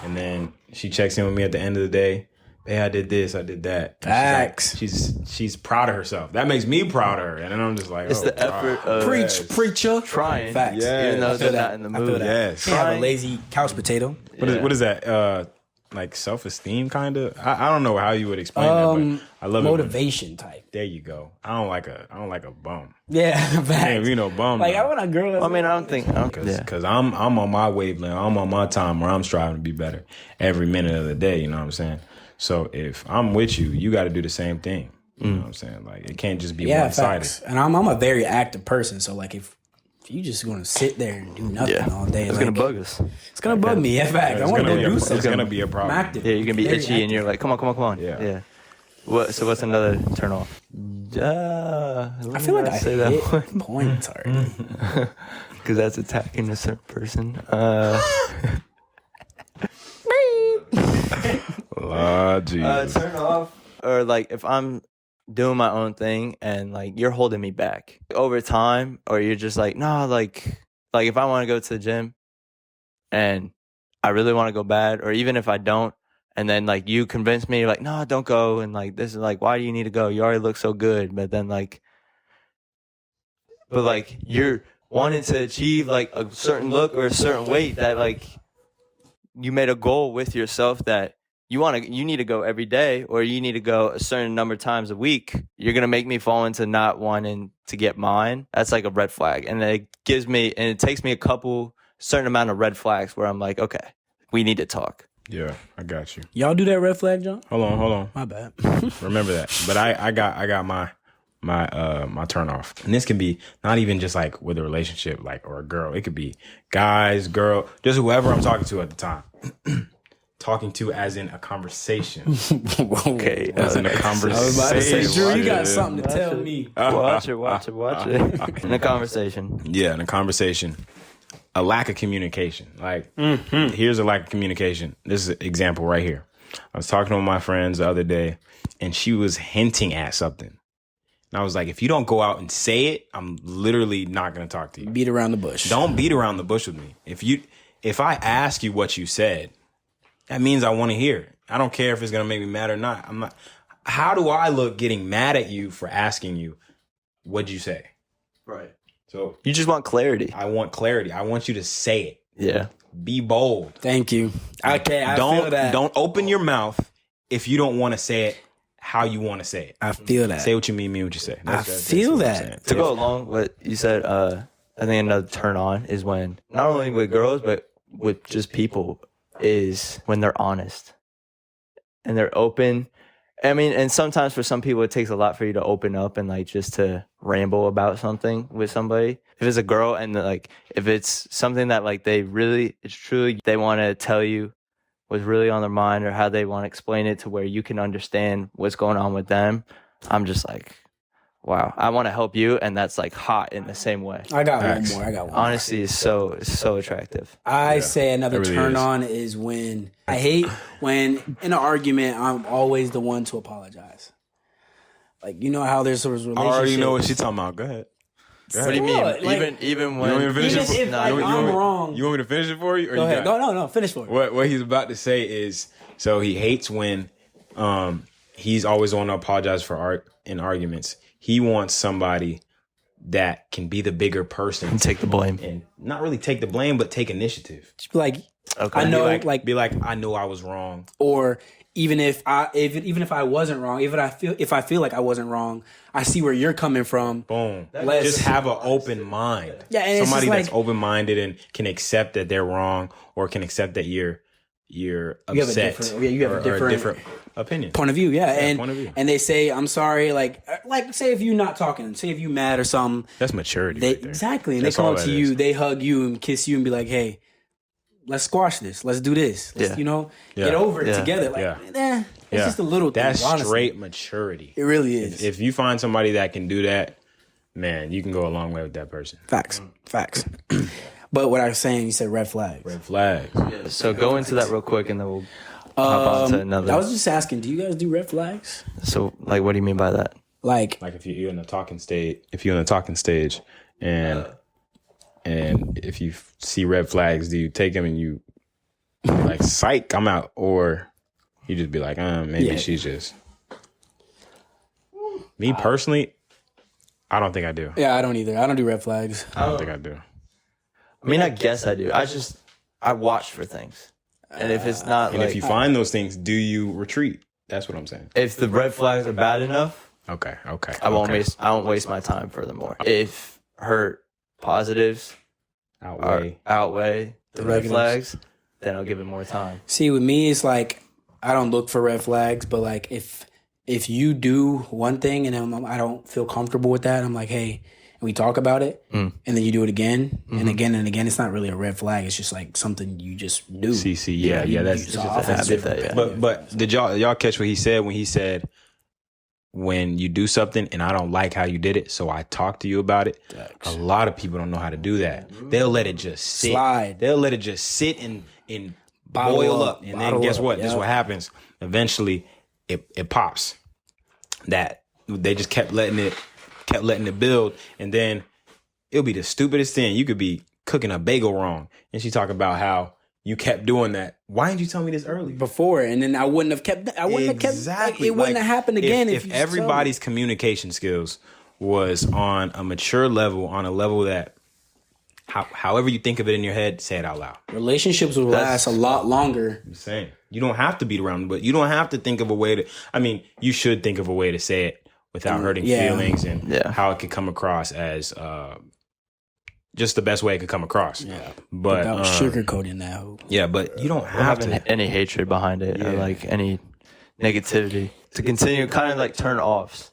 [SPEAKER 2] and then she checks in with me at the end of the day. Hey, I did this, I did that.
[SPEAKER 3] Facts.
[SPEAKER 2] She's proud of herself. That makes me proud of her. And then I'm just like,
[SPEAKER 1] It's the effort of
[SPEAKER 3] Preacher.
[SPEAKER 1] trying.
[SPEAKER 3] Facts.
[SPEAKER 2] Yeah.
[SPEAKER 1] Even though
[SPEAKER 3] I feel
[SPEAKER 1] they're
[SPEAKER 3] that.
[SPEAKER 1] not in the
[SPEAKER 3] I feel
[SPEAKER 1] mood.
[SPEAKER 3] that.
[SPEAKER 2] Yes.
[SPEAKER 3] They have a lazy couch potato.
[SPEAKER 2] What is that? Like self-esteem, kind of. I don't know how you would explain that, but I love
[SPEAKER 3] motivation type.
[SPEAKER 2] There you go. I don't like a bum.
[SPEAKER 3] Yeah, facts.
[SPEAKER 2] Can't be no bum.
[SPEAKER 3] Like
[SPEAKER 2] though.
[SPEAKER 3] I want a girl. That's
[SPEAKER 1] I mean, I don't think.
[SPEAKER 2] Because I'm on my wavelength. I'm on my time where I'm striving to be better every minute of the day. You know what I'm saying? So if I'm with you, you got to do the same thing. You know what I'm saying? Like it can't just be one-sided.
[SPEAKER 3] Facts. And I'm a very active person, so like if you just gonna sit there and do nothing all day,
[SPEAKER 1] it's
[SPEAKER 3] like,
[SPEAKER 1] gonna bug us.
[SPEAKER 3] It's gonna bug me. Yeah, facts. I want to do something.
[SPEAKER 2] It's gonna be a
[SPEAKER 3] I'm
[SPEAKER 2] problem.
[SPEAKER 3] active.
[SPEAKER 1] Yeah, you're gonna be
[SPEAKER 3] Very
[SPEAKER 1] itchy, and
[SPEAKER 3] active.
[SPEAKER 1] you're like, come on.
[SPEAKER 2] Yeah.
[SPEAKER 1] So what's another turn off?
[SPEAKER 3] I feel like I
[SPEAKER 1] say
[SPEAKER 3] hit
[SPEAKER 1] that
[SPEAKER 3] points already.
[SPEAKER 1] because that's attacking a certain person.
[SPEAKER 2] Geez.
[SPEAKER 1] Turn off, or like if I'm doing my own thing and like you're holding me back over time, or you're just like, no, like if I want to go to the gym and I really want to go bad, or even if I don't, and then like you convince me, you're like, no, don't go, and like this is like, why do you need to go? You already look so good, but then like, but like you're wanting to achieve like a certain look or a certain weight that like you made a goal with yourself that you need to go every day, or you need to go a certain number of times a week. You're going to make me fall into not wanting to get mine. That's like a red flag. And it takes me a certain amount of red flags where I'm like, okay, we need to talk.
[SPEAKER 2] Yeah, I got you.
[SPEAKER 3] Y'all do that red flag, John?
[SPEAKER 2] Hold on.
[SPEAKER 3] My bad.
[SPEAKER 2] Remember that. But I got my turn off. And this can be not even just like with a relationship, like, or a girl. It could be guys, girl, just whoever I'm talking to at the time. Talking to as in a conversation.
[SPEAKER 1] Okay.
[SPEAKER 2] As in a conversation.
[SPEAKER 3] I was about to say, Drew, you got
[SPEAKER 2] Watch it.
[SPEAKER 3] something to tell me.
[SPEAKER 1] Watch it. In a conversation.
[SPEAKER 2] Yeah, in a conversation. A lack of communication. Like, here's a lack of communication. This is an example right here. I was talking to one of my friends the other day, and she was hinting at something. And I was like, if you don't go out and say it, I'm literally not going to talk to you.
[SPEAKER 3] Beat around the bush.
[SPEAKER 2] Don't beat around the bush with me. If I ask you what you said, that means I want to hear it. I don't care if it's going to make me mad or not. I'm not. How do I look getting mad at you for asking you, what'd you say?
[SPEAKER 1] Right.
[SPEAKER 2] So
[SPEAKER 1] You just want clarity.
[SPEAKER 2] I want clarity. I want you to say it.
[SPEAKER 1] Yeah.
[SPEAKER 2] Be bold.
[SPEAKER 3] Thank you. Okay, I feel that.
[SPEAKER 2] Don't open your mouth if you don't want to say it how you want to say it.
[SPEAKER 3] I feel that.
[SPEAKER 2] Say what you mean what you say.
[SPEAKER 3] I feel
[SPEAKER 2] what I'm
[SPEAKER 3] that.
[SPEAKER 2] saying.
[SPEAKER 1] To go along with what you said, I think another turn on is when, not only with girls, but with just people, is when they're honest and they're open. I mean, and sometimes for some people, it takes a lot for you to open up and like just to ramble about something with somebody. If it's a girl and like, if it's something that like they want to tell you what's really on their mind, or how they want to explain it to where you can understand what's going on with them, I'm just like, wow, I want to help you. And that's like hot in the same way.
[SPEAKER 3] I got
[SPEAKER 2] Facts.
[SPEAKER 3] one more.
[SPEAKER 1] Honesty is so attractive.
[SPEAKER 3] I say another
[SPEAKER 2] it really
[SPEAKER 3] turn
[SPEAKER 2] is.
[SPEAKER 3] on is when I hate when in an argument I'm always the one to apologize. Like, you know how there's sort of
[SPEAKER 2] I
[SPEAKER 3] relationship.
[SPEAKER 2] already know what she's talking about. Go ahead.
[SPEAKER 1] What do you mean?
[SPEAKER 3] What? Like,
[SPEAKER 1] even
[SPEAKER 2] You want me to
[SPEAKER 1] when
[SPEAKER 2] finish
[SPEAKER 3] even
[SPEAKER 2] it?
[SPEAKER 3] if like, I'm wrong.
[SPEAKER 2] You want me to finish it for you? Or
[SPEAKER 3] Go
[SPEAKER 2] you
[SPEAKER 3] ahead.
[SPEAKER 2] got it?
[SPEAKER 3] No. Finish for it.
[SPEAKER 2] What he's about to say is, so he hates when he's always want to apologize for in arguments. He wants somebody that can be the bigger person
[SPEAKER 1] take the blame.
[SPEAKER 2] and not really take the blame, but take initiative.
[SPEAKER 3] Just be like,
[SPEAKER 1] Okay.
[SPEAKER 3] I know,
[SPEAKER 2] Be like, I know I was wrong.
[SPEAKER 3] or even if I wasn't wrong, if I feel like I wasn't wrong, I see where you're coming from.
[SPEAKER 2] Boom.
[SPEAKER 3] Let's-
[SPEAKER 2] Just have an open mind.
[SPEAKER 3] Yeah, and it's
[SPEAKER 2] somebody
[SPEAKER 3] just
[SPEAKER 2] that's
[SPEAKER 3] like-
[SPEAKER 2] open-minded and can accept that they're wrong, or can accept that you're
[SPEAKER 3] have a
[SPEAKER 2] upset.
[SPEAKER 3] different- you have a
[SPEAKER 2] or
[SPEAKER 3] different
[SPEAKER 2] opinion.
[SPEAKER 3] Point of view, yeah,
[SPEAKER 2] point of view.
[SPEAKER 3] and they say I'm sorry, like say if you're not talking, say if you mad or something,
[SPEAKER 2] That's maturity.
[SPEAKER 3] they
[SPEAKER 2] right there.
[SPEAKER 3] exactly, and
[SPEAKER 2] That's
[SPEAKER 3] they come
[SPEAKER 2] all
[SPEAKER 3] up
[SPEAKER 2] that
[SPEAKER 3] to you,
[SPEAKER 2] is.
[SPEAKER 3] they hug you and kiss you and be like, hey, let's squash this, let's do this, let's,
[SPEAKER 1] Yeah.
[SPEAKER 3] get over it
[SPEAKER 1] Yeah.
[SPEAKER 3] together, like,
[SPEAKER 2] Yeah.
[SPEAKER 3] it's just a little thing,
[SPEAKER 2] That's
[SPEAKER 3] honestly.
[SPEAKER 2] straight maturity.
[SPEAKER 3] It really is.
[SPEAKER 2] If you find somebody that can do that, man, you can go a long way with that person.
[SPEAKER 3] Facts. But what I was saying, you said red flags.
[SPEAKER 2] Red flags.
[SPEAKER 1] So go into that real quick, and then we'll hop on to another.
[SPEAKER 3] I was just asking, do you guys do red flags?
[SPEAKER 1] So, like, what do you mean by that?
[SPEAKER 3] Like
[SPEAKER 2] if you're in a talking stage, and if you see red flags, do you take them and you like psych, I'm out, or you just be like, maybe she's just. Me personally, I don't think I do.
[SPEAKER 3] yeah, I don't either. I don't do red flags.
[SPEAKER 2] I don't think I do.
[SPEAKER 1] I mean, I guess I do. I watch for things, and if it's not,
[SPEAKER 2] And if you find those things, do you retreat? That's what I'm saying.
[SPEAKER 1] if the red flags are bad enough,
[SPEAKER 2] Okay.
[SPEAKER 1] I won't waste my time furthermore. If her positives outweigh the red flags, then I'll give it more time.
[SPEAKER 3] See, with me, it's like I don't look for red flags, but like if you do one thing and then I don't feel comfortable with that, I'm like, hey, and we talk about it, and then you do it again and again, it's not really a red flag. It's just like something you just do.
[SPEAKER 2] That's
[SPEAKER 1] habit.
[SPEAKER 2] But did y'all catch what he said when he said, when you do something and I don't like how you did it, so I talk to you about it? A lot of people don't know how to do that. They'll let it just sit.
[SPEAKER 3] Slide.
[SPEAKER 2] They'll let it just sit and boil up. And then guess what? This is what happens. Eventually, it pops. That they just kept letting it build, and then it'll be the stupidest thing. You could be cooking a bagel wrong, and she talk about how you kept doing that. Why didn't you tell me this earlier?
[SPEAKER 3] Before, and then I wouldn't have kept.
[SPEAKER 2] Exactly.
[SPEAKER 3] It wouldn't have happened again
[SPEAKER 2] if
[SPEAKER 3] you
[SPEAKER 2] everybody's communication skills was on a mature level, on a level that, however you think of it in your head, say it out loud.
[SPEAKER 3] Relationships will last a lot longer.
[SPEAKER 2] I'm saying you don't have to beat around, but you don't have to think of a way to. I mean, you should think of a way to say it without hurting feelings and how it could come across as just the best way it could come across.
[SPEAKER 3] Yeah,
[SPEAKER 2] but
[SPEAKER 3] without sugarcoating that.
[SPEAKER 2] Yeah, but you don't have to
[SPEAKER 1] any hatred behind it or like any negativity to continue. Kind of like turn offs.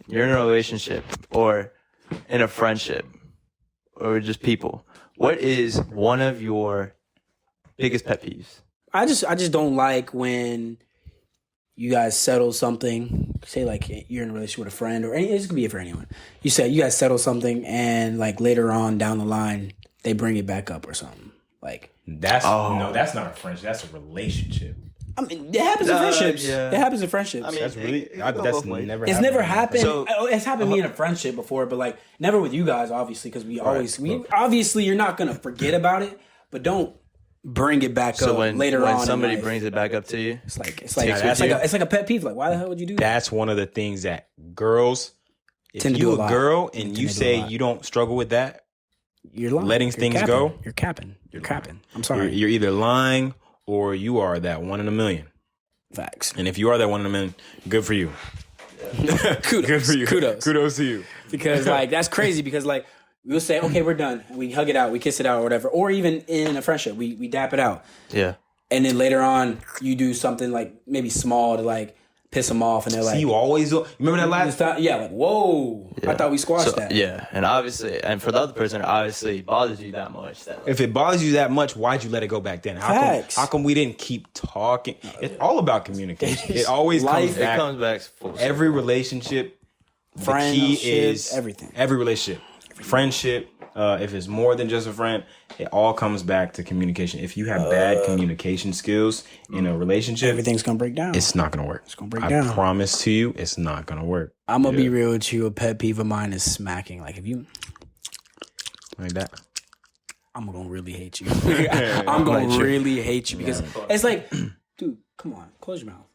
[SPEAKER 1] You're in a relationship or in a friendship or just people. What is one of your biggest pet peeves?
[SPEAKER 3] I just don't like when you guys settle something. Say like you're in a relationship with a friend, or this could be for anyone. You guys settle something, and like later on down the line, they bring it back up or something. Like
[SPEAKER 2] that's not a friendship. That's a relationship.
[SPEAKER 3] I mean, it happens in friendships. Yeah. It happens in friendships. I mean,
[SPEAKER 2] that's really that's never.
[SPEAKER 3] It's never happened.
[SPEAKER 1] So,
[SPEAKER 3] it's happened to me in a friendship before, but like never with you guys, obviously, because we obviously you're not gonna forget about it, but don't bring it back up later on.
[SPEAKER 1] When somebody brings it back up to you,
[SPEAKER 3] it's like a pet peeve. Like, why the hell would you do that?
[SPEAKER 2] That's one of the things that girls. If you're a girl and you say you don't struggle with that,
[SPEAKER 3] you're lying.
[SPEAKER 2] Letting things go.
[SPEAKER 3] You're capping. I'm sorry.
[SPEAKER 2] You're either lying or you are that 1 in a million.
[SPEAKER 3] Facts.
[SPEAKER 2] And if you are that 1 in a million, good for you.
[SPEAKER 3] Kudos.
[SPEAKER 2] Good for you.
[SPEAKER 3] Kudos
[SPEAKER 2] to you.
[SPEAKER 3] Because like that's crazy. Because like we'll say, okay, we're done. We hug it out. We kiss it out or whatever. Or even in a friendship, we dap it out.
[SPEAKER 1] Yeah.
[SPEAKER 3] And then later on, you do something like maybe small to like piss them off, and they're like,
[SPEAKER 2] you always do. You remember that last
[SPEAKER 3] time? Yeah, like, whoa. Yeah. I thought we squashed that.
[SPEAKER 1] Yeah. And obviously, and for the other person, it obviously bothers you that much.
[SPEAKER 2] If it bothers you that much, why'd you let it go back then? How come we didn't keep talking? It's all about communication. It always comes back.
[SPEAKER 1] It comes back full circle.
[SPEAKER 2] Every relationship,
[SPEAKER 3] friend,
[SPEAKER 2] the key is
[SPEAKER 3] everything.
[SPEAKER 2] Every relationship. Friendship, if it's more than just a friend, it all comes back to communication. If you have bad communication skills in a relationship,
[SPEAKER 3] everything's gonna break down.
[SPEAKER 2] It's not gonna work.
[SPEAKER 3] It's gonna break down.
[SPEAKER 2] I promise to you, it's not gonna work.
[SPEAKER 3] I'm gonna be real with you. A pet peeve of mine is smacking. Like if you
[SPEAKER 2] like that,
[SPEAKER 3] I'm gonna really hate you. I'm gonna really hate you because it's like, dude, come on, close your mouth.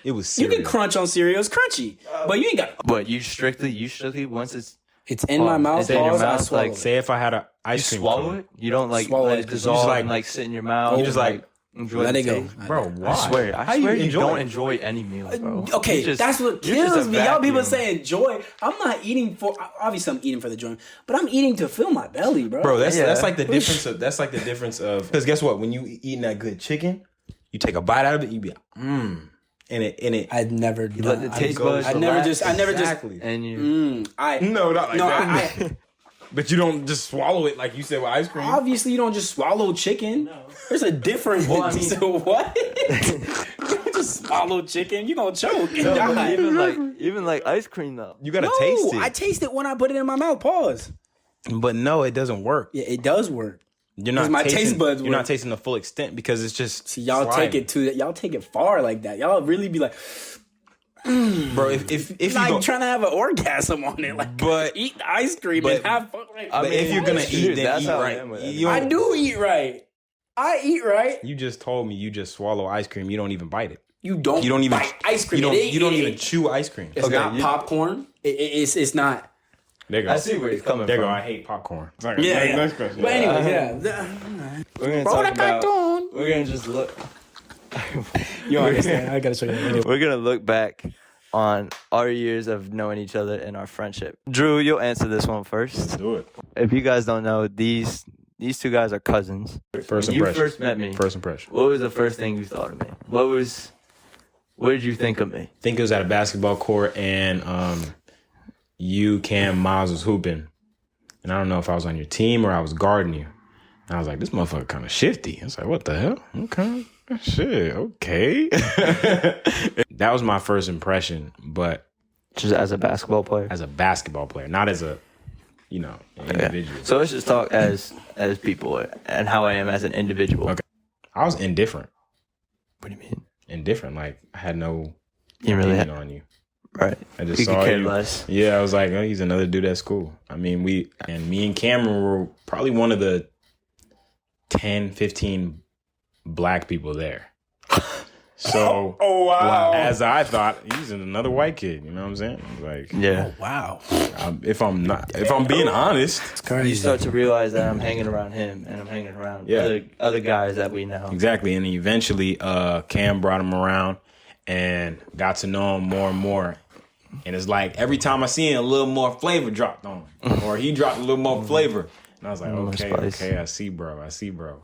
[SPEAKER 2] It was cereal.
[SPEAKER 3] You can crunch on cereal, it's crunchy, but you ain't got.
[SPEAKER 1] But you strictly once
[SPEAKER 3] it's in my mouth.
[SPEAKER 1] It's in your mouth. Like,
[SPEAKER 2] say if I had an ice cream,
[SPEAKER 1] swallow it. You don't like let it dissolve and like sit in your mouth.
[SPEAKER 2] You just like
[SPEAKER 1] enjoy
[SPEAKER 3] let
[SPEAKER 1] the
[SPEAKER 3] it go,
[SPEAKER 1] taste.
[SPEAKER 2] Bro. Why?
[SPEAKER 1] I swear you don't enjoy any meal, bro.
[SPEAKER 3] Okay, that's what kills me. Y'all people say enjoy. I'm not eating for. Obviously, I'm eating for the joy, but I'm eating to fill my belly, bro.
[SPEAKER 2] Bro, that's like the difference of because guess what? When you eating that good chicken, you take a bite out of it, you be like, And it.
[SPEAKER 3] I'd never
[SPEAKER 1] let the taste buds.
[SPEAKER 3] I never just.
[SPEAKER 1] And you.
[SPEAKER 2] No, not like that. But you don't just swallow it like you said with ice cream.
[SPEAKER 3] Obviously, you don't just swallow chicken. No. There's a difference.
[SPEAKER 1] Well, I mean,
[SPEAKER 3] so what? You don't just swallow chicken. You gonna choke and die.
[SPEAKER 1] Even like ice cream though.
[SPEAKER 2] You gotta taste it.
[SPEAKER 3] I taste it when I put it in my mouth. Pause.
[SPEAKER 2] But no, it doesn't work.
[SPEAKER 3] Yeah, it does work.
[SPEAKER 2] You're not
[SPEAKER 3] my
[SPEAKER 2] tasting,
[SPEAKER 3] taste buds.
[SPEAKER 2] You're not tasting the full extent because it's just.
[SPEAKER 3] See, y'all
[SPEAKER 2] slimy.
[SPEAKER 3] take it far like that. Y'all really be like,
[SPEAKER 2] Bro, if you
[SPEAKER 3] like
[SPEAKER 2] go,
[SPEAKER 3] trying to have an orgasm on it, like
[SPEAKER 2] but
[SPEAKER 3] eat the ice cream and have fun. Like,
[SPEAKER 2] but if you're gonna eat, then
[SPEAKER 1] that's
[SPEAKER 2] eat
[SPEAKER 1] how I
[SPEAKER 2] right.
[SPEAKER 1] am with
[SPEAKER 2] You
[SPEAKER 3] I
[SPEAKER 2] don't-
[SPEAKER 3] do eat right. I eat right.
[SPEAKER 2] You just told me you just swallow ice cream. You don't even bite it.
[SPEAKER 3] You don't
[SPEAKER 2] even
[SPEAKER 3] bite ice cream.
[SPEAKER 2] You don't even chew ice cream.
[SPEAKER 3] It's not popcorn. It's not.
[SPEAKER 2] There you go.
[SPEAKER 1] I see where he's coming
[SPEAKER 2] There you
[SPEAKER 1] from.
[SPEAKER 2] go. I hate popcorn.
[SPEAKER 3] Yeah.
[SPEAKER 2] Next question.
[SPEAKER 3] But anyways, yeah.
[SPEAKER 1] We're gonna
[SPEAKER 3] Roll
[SPEAKER 1] talk
[SPEAKER 3] the
[SPEAKER 1] about.
[SPEAKER 3] cartoon.
[SPEAKER 1] We're gonna just look.
[SPEAKER 3] You understand? I gotta show you that video.
[SPEAKER 1] We're gonna look back on our years of knowing each other and our friendship. Drew, you'll answer this one first.
[SPEAKER 2] Do it.
[SPEAKER 1] If you guys don't know, these two guys are cousins.
[SPEAKER 2] First
[SPEAKER 1] When you
[SPEAKER 2] impression.
[SPEAKER 1] first met me.
[SPEAKER 2] First impression.
[SPEAKER 1] What was the first thing you thought of me? What did you think of me?
[SPEAKER 2] I think it was at a basketball court and you, Cam, Miles was hooping. And I don't know if I was on your team or I was guarding you. And I was like, this motherfucker kind of shifty. I was like, what the hell? Okay. Shit. Okay. That was my first impression, but
[SPEAKER 1] Just as a basketball player?
[SPEAKER 2] as a basketball player, not as a, an individual.
[SPEAKER 1] So let's just talk as people and how I am as an individual.
[SPEAKER 2] Okay. I was indifferent.
[SPEAKER 1] What do you mean?
[SPEAKER 2] Indifferent. Like, I had no
[SPEAKER 1] You really
[SPEAKER 2] opinion
[SPEAKER 1] had,
[SPEAKER 2] on you.
[SPEAKER 1] right.
[SPEAKER 2] I just
[SPEAKER 1] You
[SPEAKER 2] saw
[SPEAKER 1] could care
[SPEAKER 2] you.
[SPEAKER 1] less.
[SPEAKER 2] Yeah, I was like, oh, he's another dude at school. I mean, me and Cameron were probably one of the 10, 15 black people there. So,
[SPEAKER 3] Oh wow.
[SPEAKER 2] as I thought, he's another white kid. You know what I'm saying? Like,
[SPEAKER 1] Yeah.
[SPEAKER 3] Wow.
[SPEAKER 2] if I'm being honest,
[SPEAKER 3] It's crazy.
[SPEAKER 1] You start to realize that I'm hanging around him and I'm hanging around other guys that we know.
[SPEAKER 2] exactly. And then eventually, Cam brought him around and got to know him more and more. And it's like every time I see him, a little more flavor dropped on him, or he dropped a little more flavor. And I was like, okay, I see, bro.
[SPEAKER 1] I see, bro.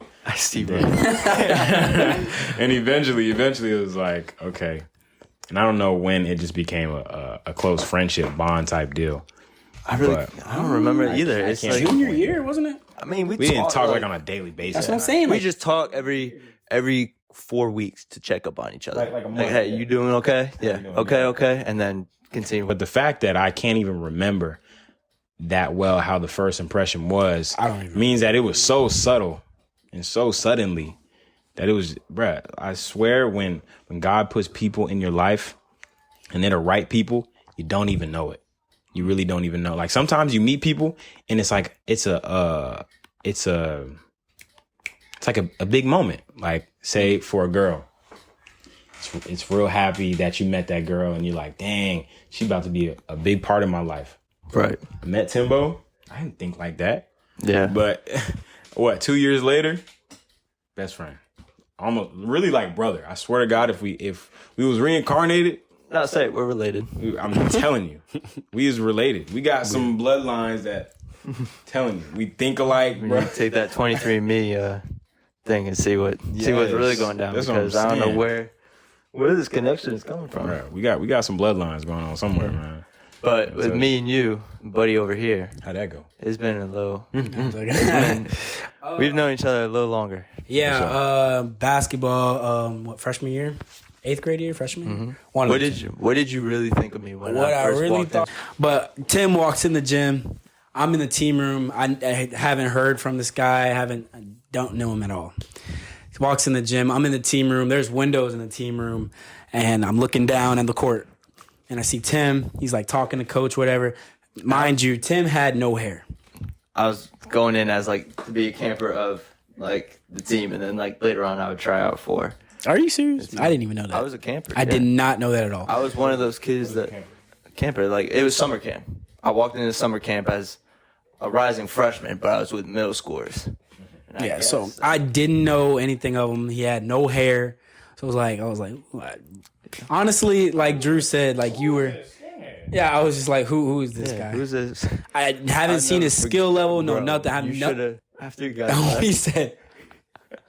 [SPEAKER 2] And eventually it was like, okay. And I don't know when it just became a close friendship bond type deal.
[SPEAKER 1] I don't remember it either. It's like,
[SPEAKER 3] Junior year, wasn't it?
[SPEAKER 1] I mean,
[SPEAKER 2] We didn't talk like on a daily basis.
[SPEAKER 3] That's what I'm saying.
[SPEAKER 1] We
[SPEAKER 3] Like,
[SPEAKER 1] just talk every 4 weeks to check up on each other.
[SPEAKER 2] Like a month,
[SPEAKER 1] hey,
[SPEAKER 2] yeah.
[SPEAKER 1] you doing okay? Yeah.
[SPEAKER 2] doing
[SPEAKER 1] Okay. And then continue.
[SPEAKER 2] But the fact that I can't even remember that well how the first impression was
[SPEAKER 3] I don't even
[SPEAKER 2] means that it was so subtle and so suddenly that it was, bruh, I swear when God puts people in your life and they're the right people, you don't even know it. You really don't even know. Like sometimes you meet people and it's like it's like a big moment. Like say for a girl, it's real happy that you met that girl and you're like, dang, she about to be a big part of my life.
[SPEAKER 1] Right.
[SPEAKER 2] I met Timbo. I didn't think like that.
[SPEAKER 1] Yeah.
[SPEAKER 2] But 2 years later, best friend. Almost really like brother. I swear to God, if we was reincarnated,
[SPEAKER 1] Not say it, we're related.
[SPEAKER 2] I'm telling you, we is related. We got some bloodlines that telling you we think alike,
[SPEAKER 1] We
[SPEAKER 2] bro.
[SPEAKER 1] need to take that 23andMe thing and see what's really going down,
[SPEAKER 2] That's what I'm
[SPEAKER 1] because I don't know
[SPEAKER 2] saying.
[SPEAKER 1] where this connection is coming from.
[SPEAKER 2] Bro, we got some bloodlines going on somewhere, man.
[SPEAKER 1] But with me and you, buddy over here,
[SPEAKER 2] How'd that go?
[SPEAKER 1] it's been a little. We've known each other a little longer.
[SPEAKER 3] yeah, basketball. Freshman year, 8th grade year, freshman. One of
[SPEAKER 1] What
[SPEAKER 3] the
[SPEAKER 1] did you really think of me when
[SPEAKER 3] What
[SPEAKER 1] I
[SPEAKER 3] I
[SPEAKER 1] first
[SPEAKER 3] really
[SPEAKER 1] walked
[SPEAKER 3] thought.
[SPEAKER 1] in?
[SPEAKER 3] But Tim walks in the gym. I'm in the team room. I haven't heard from this guy. I don't know him at all. He walks in the gym. I'm in the team room. There's windows in the team room, and I'm looking down at the court, and I see Tim. He's like talking to coach, whatever. Mind you, Tim had no hair.
[SPEAKER 1] I was going in as like to be a camper of like the team, and then like later on I would try out for.
[SPEAKER 3] Are you serious? I didn't even know that.
[SPEAKER 1] I was a camper.
[SPEAKER 3] I did not know that at all.
[SPEAKER 1] I was one of those kids that camper. Like it was summer camp. I walked into summer camp as a rising freshman, but I was with middle schoolers. And
[SPEAKER 3] Yeah, so I didn't know anything of him. He had no hair. So I was like, what? Honestly, like Drew said, like you were. Yeah, I was just like, who is this guy?
[SPEAKER 1] Who's this?
[SPEAKER 3] I haven't seen his skill level, no
[SPEAKER 1] Bro,
[SPEAKER 3] nothing. I have
[SPEAKER 1] you
[SPEAKER 3] no.
[SPEAKER 1] should have after you got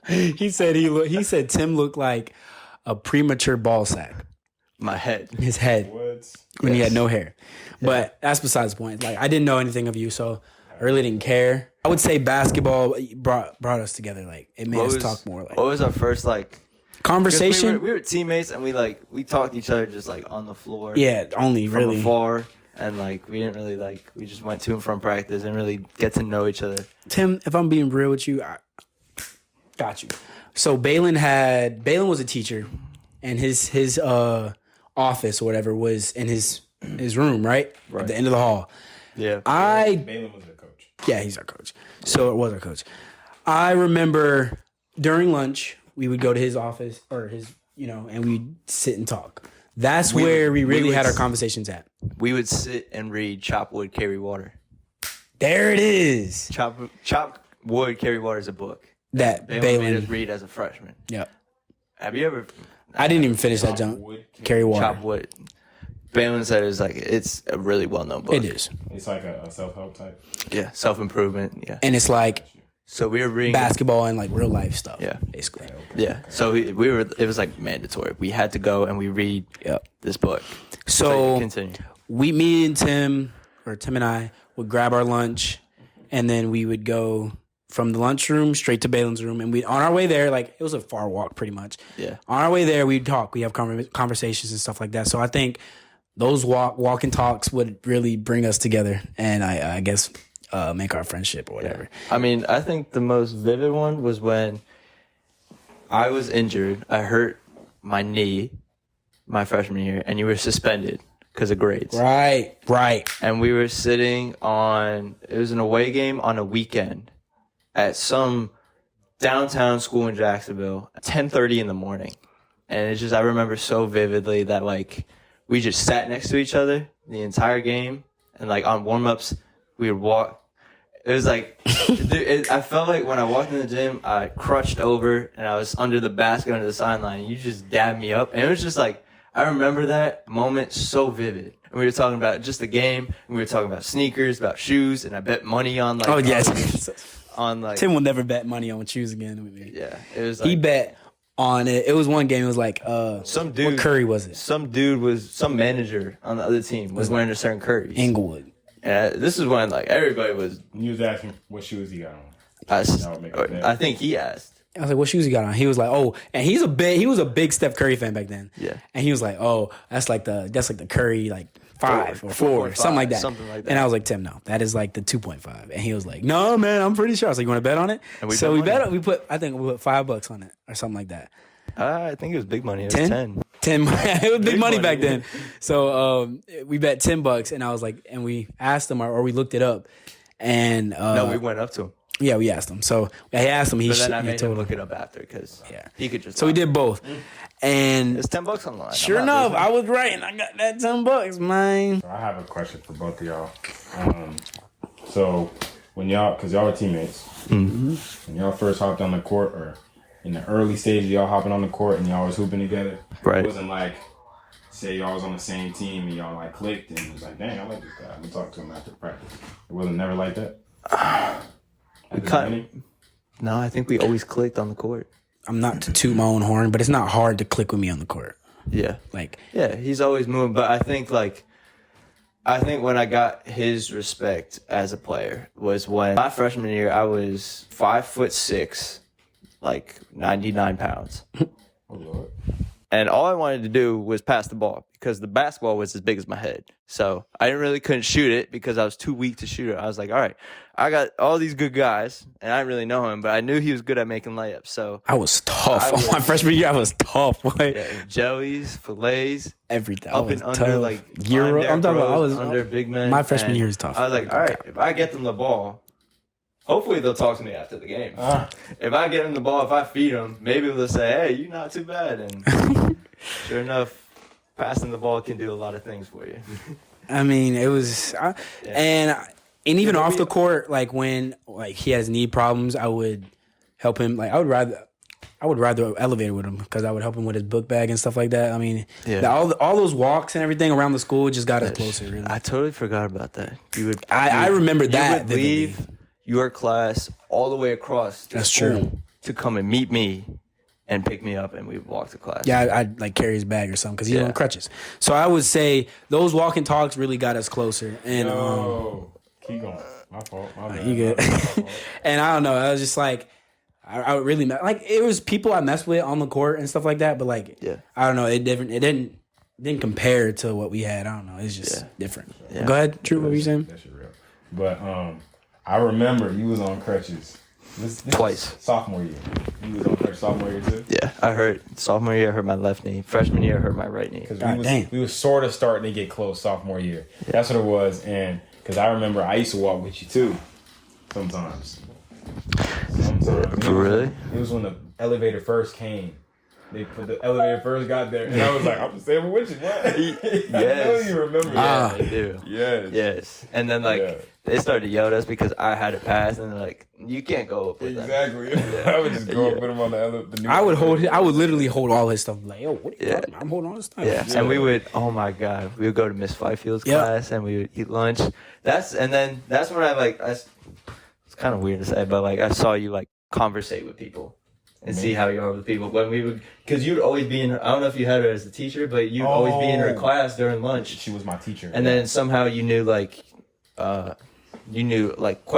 [SPEAKER 3] He said Tim looked like a premature ball sack.
[SPEAKER 1] my head.
[SPEAKER 3] His head when he had no hair. But that's besides the point. Like I didn't know anything of you, so I really didn't care. I would say basketball brought us together. Like it made us talk more. Like
[SPEAKER 1] What was our first like 'cause
[SPEAKER 3] conversation.
[SPEAKER 1] We were teammates, and we talked to each other just like on the floor.
[SPEAKER 3] Yeah, only
[SPEAKER 1] from
[SPEAKER 3] really.
[SPEAKER 1] afar, and like we didn't really like. We just went to and from practice and really get to know each other.
[SPEAKER 3] Tim, if I'm being real with you, I got you. So Balin was a teacher, and his office or whatever was in his room, right? At the end of the hall.
[SPEAKER 1] Yeah.
[SPEAKER 2] Balin was their coach.
[SPEAKER 3] Yeah, he's our coach. So it was our coach. I remember during lunch, we would go to his office or his, and we'd sit and talk. That's where we really had our conversations at.
[SPEAKER 1] We would sit and read Chop Wood, Carry Water.
[SPEAKER 3] There it is.
[SPEAKER 1] Chop Wood, Carry Water is a book
[SPEAKER 3] That
[SPEAKER 1] Balin made
[SPEAKER 3] Balin.
[SPEAKER 1] us read as a freshman.
[SPEAKER 3] Yep.
[SPEAKER 1] Have you ever?
[SPEAKER 3] I didn't even finish that junk. Carry water.
[SPEAKER 1] Chop Wood. Balin said it's a really well-known book.
[SPEAKER 3] It is.
[SPEAKER 2] It's like a self-help type.
[SPEAKER 1] Yeah, self-improvement. Yeah.
[SPEAKER 3] And it's like
[SPEAKER 1] So we were reading
[SPEAKER 3] basketball and like real life stuff.
[SPEAKER 1] Yeah.
[SPEAKER 3] Basically.
[SPEAKER 1] Yeah. So we were. It was like mandatory. We had to go and we read this book.
[SPEAKER 3] So
[SPEAKER 1] continue.
[SPEAKER 3] me and Tim and I would grab our lunch, and then we would go from the lunchroom straight to Balin's room. And on our way there, like it was a far walk pretty much.
[SPEAKER 1] Yeah.
[SPEAKER 3] On our way there, we'd talk. We have conversations and stuff like that. So I think those walk and talks would really bring us together, and I guess make our friendship or whatever.
[SPEAKER 1] I mean, I think the most vivid one was when I was injured. I hurt my knee my freshman year, and you were suspended because of grades.
[SPEAKER 3] Right.
[SPEAKER 1] And we were sitting it was an away game on a weekend at some downtown school in Jacksonville at 10:30 in the morning. And it's just, I remember so vividly that like we just sat next to each other the entire game. And like on warm-ups, we would walk. It was like, I felt like when I walked in the gym, I crouched over and I was under the basket, under the sideline. And you just dabbed me up. And it was just like, I remember that moment so vivid. And we were talking about just the game. And we were talking about sneakers, about shoes. And I bet money on like.
[SPEAKER 3] Oh, yes.
[SPEAKER 1] On like.
[SPEAKER 3] Tim will never bet money on shoes again with me.
[SPEAKER 1] Yeah. It was like.
[SPEAKER 3] He bet on it. It was one game. It was like,
[SPEAKER 1] some dude.
[SPEAKER 3] what Curry was it?
[SPEAKER 1] Some manager on the other team was wearing a certain Curry.
[SPEAKER 3] Inglewood.
[SPEAKER 1] And this is when like everybody was.
[SPEAKER 2] You was asking what shoes he got on.
[SPEAKER 1] I think he asked.
[SPEAKER 3] I was like, what shoes he got on? He was like, oh, and he was a big Steph Curry fan back then.
[SPEAKER 1] Yeah.
[SPEAKER 3] And he was like, oh, that's like the Curry like 5 or 4, something like that.
[SPEAKER 1] Something like that.
[SPEAKER 3] And I was like, Tim, no, that is like the 2.5. And he was like, no, man, I'm pretty sure. I was like, you want to bet on it?
[SPEAKER 1] And we
[SPEAKER 3] put $5 on it or something like that.
[SPEAKER 1] I think it was big money. It was 10.
[SPEAKER 3] 10. It was big money back then. So we bet $10, and I was like, and we asked him or we looked it up, and
[SPEAKER 1] no, we went up to him.
[SPEAKER 3] Yeah, we asked him. So I asked him.
[SPEAKER 1] But then I made him look it up after because he could just.
[SPEAKER 3] So we did both, and
[SPEAKER 1] it's $10 online.
[SPEAKER 3] Sure enough, I was right, and I got that $10, man.
[SPEAKER 2] So I have a question for both of y'all. So when because y'all were teammates, when y'all first hopped on the court, or in the early stages, y'all hopping on the court and y'all was hooping together,
[SPEAKER 1] right?
[SPEAKER 2] It wasn't like, say y'all was on the same team and y'all like clicked and it was like, dang, I like this guy. I'm gonna talk to him after practice. It wasn't never like that.
[SPEAKER 1] No, I think we always clicked on the court.
[SPEAKER 3] I'm not to toot my own horn, but it's not hard to click with me on the court.
[SPEAKER 1] Yeah.
[SPEAKER 3] Yeah,
[SPEAKER 1] he's always moving, but I think when I got his respect as a player was when my freshman year I was 5'6", like 99 pounds.
[SPEAKER 2] Oh Lord.
[SPEAKER 1] And all I wanted to do was pass the ball because the basketball was as big as my head. So I couldn't shoot it because I was too weak to shoot it. I was like, all right, I got all these good guys, and I didn't really know him, but I knew he was good at making layups. So
[SPEAKER 3] I was tough. My freshman year, I was tough.
[SPEAKER 1] Jellies, fillets,
[SPEAKER 3] everything.
[SPEAKER 1] Up and under,
[SPEAKER 3] tough.
[SPEAKER 1] like
[SPEAKER 3] Euro. I'm talking about. I was
[SPEAKER 1] under big men.
[SPEAKER 3] My freshman year was tough.
[SPEAKER 1] I was like, all right, if I get them the ball, hopefully they'll talk to me after the game. If I get them the ball, if I feed them, maybe they'll say, hey, you're not too bad. And sure enough, passing the ball can do a lot of things for you.
[SPEAKER 3] I mean, it was, and even off the court, like when he has knee problems, I would help him. Like I would ride the elevator with him because I would help him with his book bag and stuff like that. I mean, all those walks and everything around the school just got us closer. Really.
[SPEAKER 1] I totally forgot about that.
[SPEAKER 3] I remember that.
[SPEAKER 1] You would leave your class all the way across.
[SPEAKER 3] That's true.
[SPEAKER 1] To come and meet me and pick me up, and we would walk to class.
[SPEAKER 3] Yeah, I'd like carry his bag or something because he's on crutches. So I would say those walk and talks really got us closer. And
[SPEAKER 2] keep going. My fault. My bad.
[SPEAKER 3] You good? And I don't know. I was just like, I would really like it was people I messed with on the court and stuff like that. But like, I don't know. It didn't compare to what we had. I don't know. It's just different. Yeah. Go ahead, Drew. What were you saying?
[SPEAKER 2] That shit real. But I remember you was on crutches
[SPEAKER 1] Twice.
[SPEAKER 2] Sophomore year. You was on her sophomore year too?
[SPEAKER 1] Yeah, I hurt sophomore year. I hurt my left knee. Freshman year, I hurt my right knee.
[SPEAKER 2] Because we was sort of starting to get close sophomore year. Yeah. That's what it was. And because I remember I used to walk with you too. Sometimes.
[SPEAKER 1] Really?
[SPEAKER 2] It was when the elevator first came. They put the elevator first got there, and I was like, "I'm just staying with you." What?
[SPEAKER 1] Yes.
[SPEAKER 2] I know you remember that.
[SPEAKER 1] They do.
[SPEAKER 2] Yes.
[SPEAKER 1] And then they started to yell at us because I had it passed, and they're like, "You can't go up with them."
[SPEAKER 2] Exactly. I would just go up with him on the new.
[SPEAKER 3] I would literally hold all his stuff. Like, yo, what are you talking about? I'm holding all this stuff.
[SPEAKER 1] Yeah. And we would. Oh my god, we would go to Miss Fifield's class, and we would eat lunch. That's when it's kind of weird to say, but like I saw you like conversate with people. And see how you are with people. When we would, because you'd always be in her, I don't know if you had her as a teacher, but you'd always be in her class during lunch.
[SPEAKER 2] She was my teacher.
[SPEAKER 1] And then somehow you knew like quite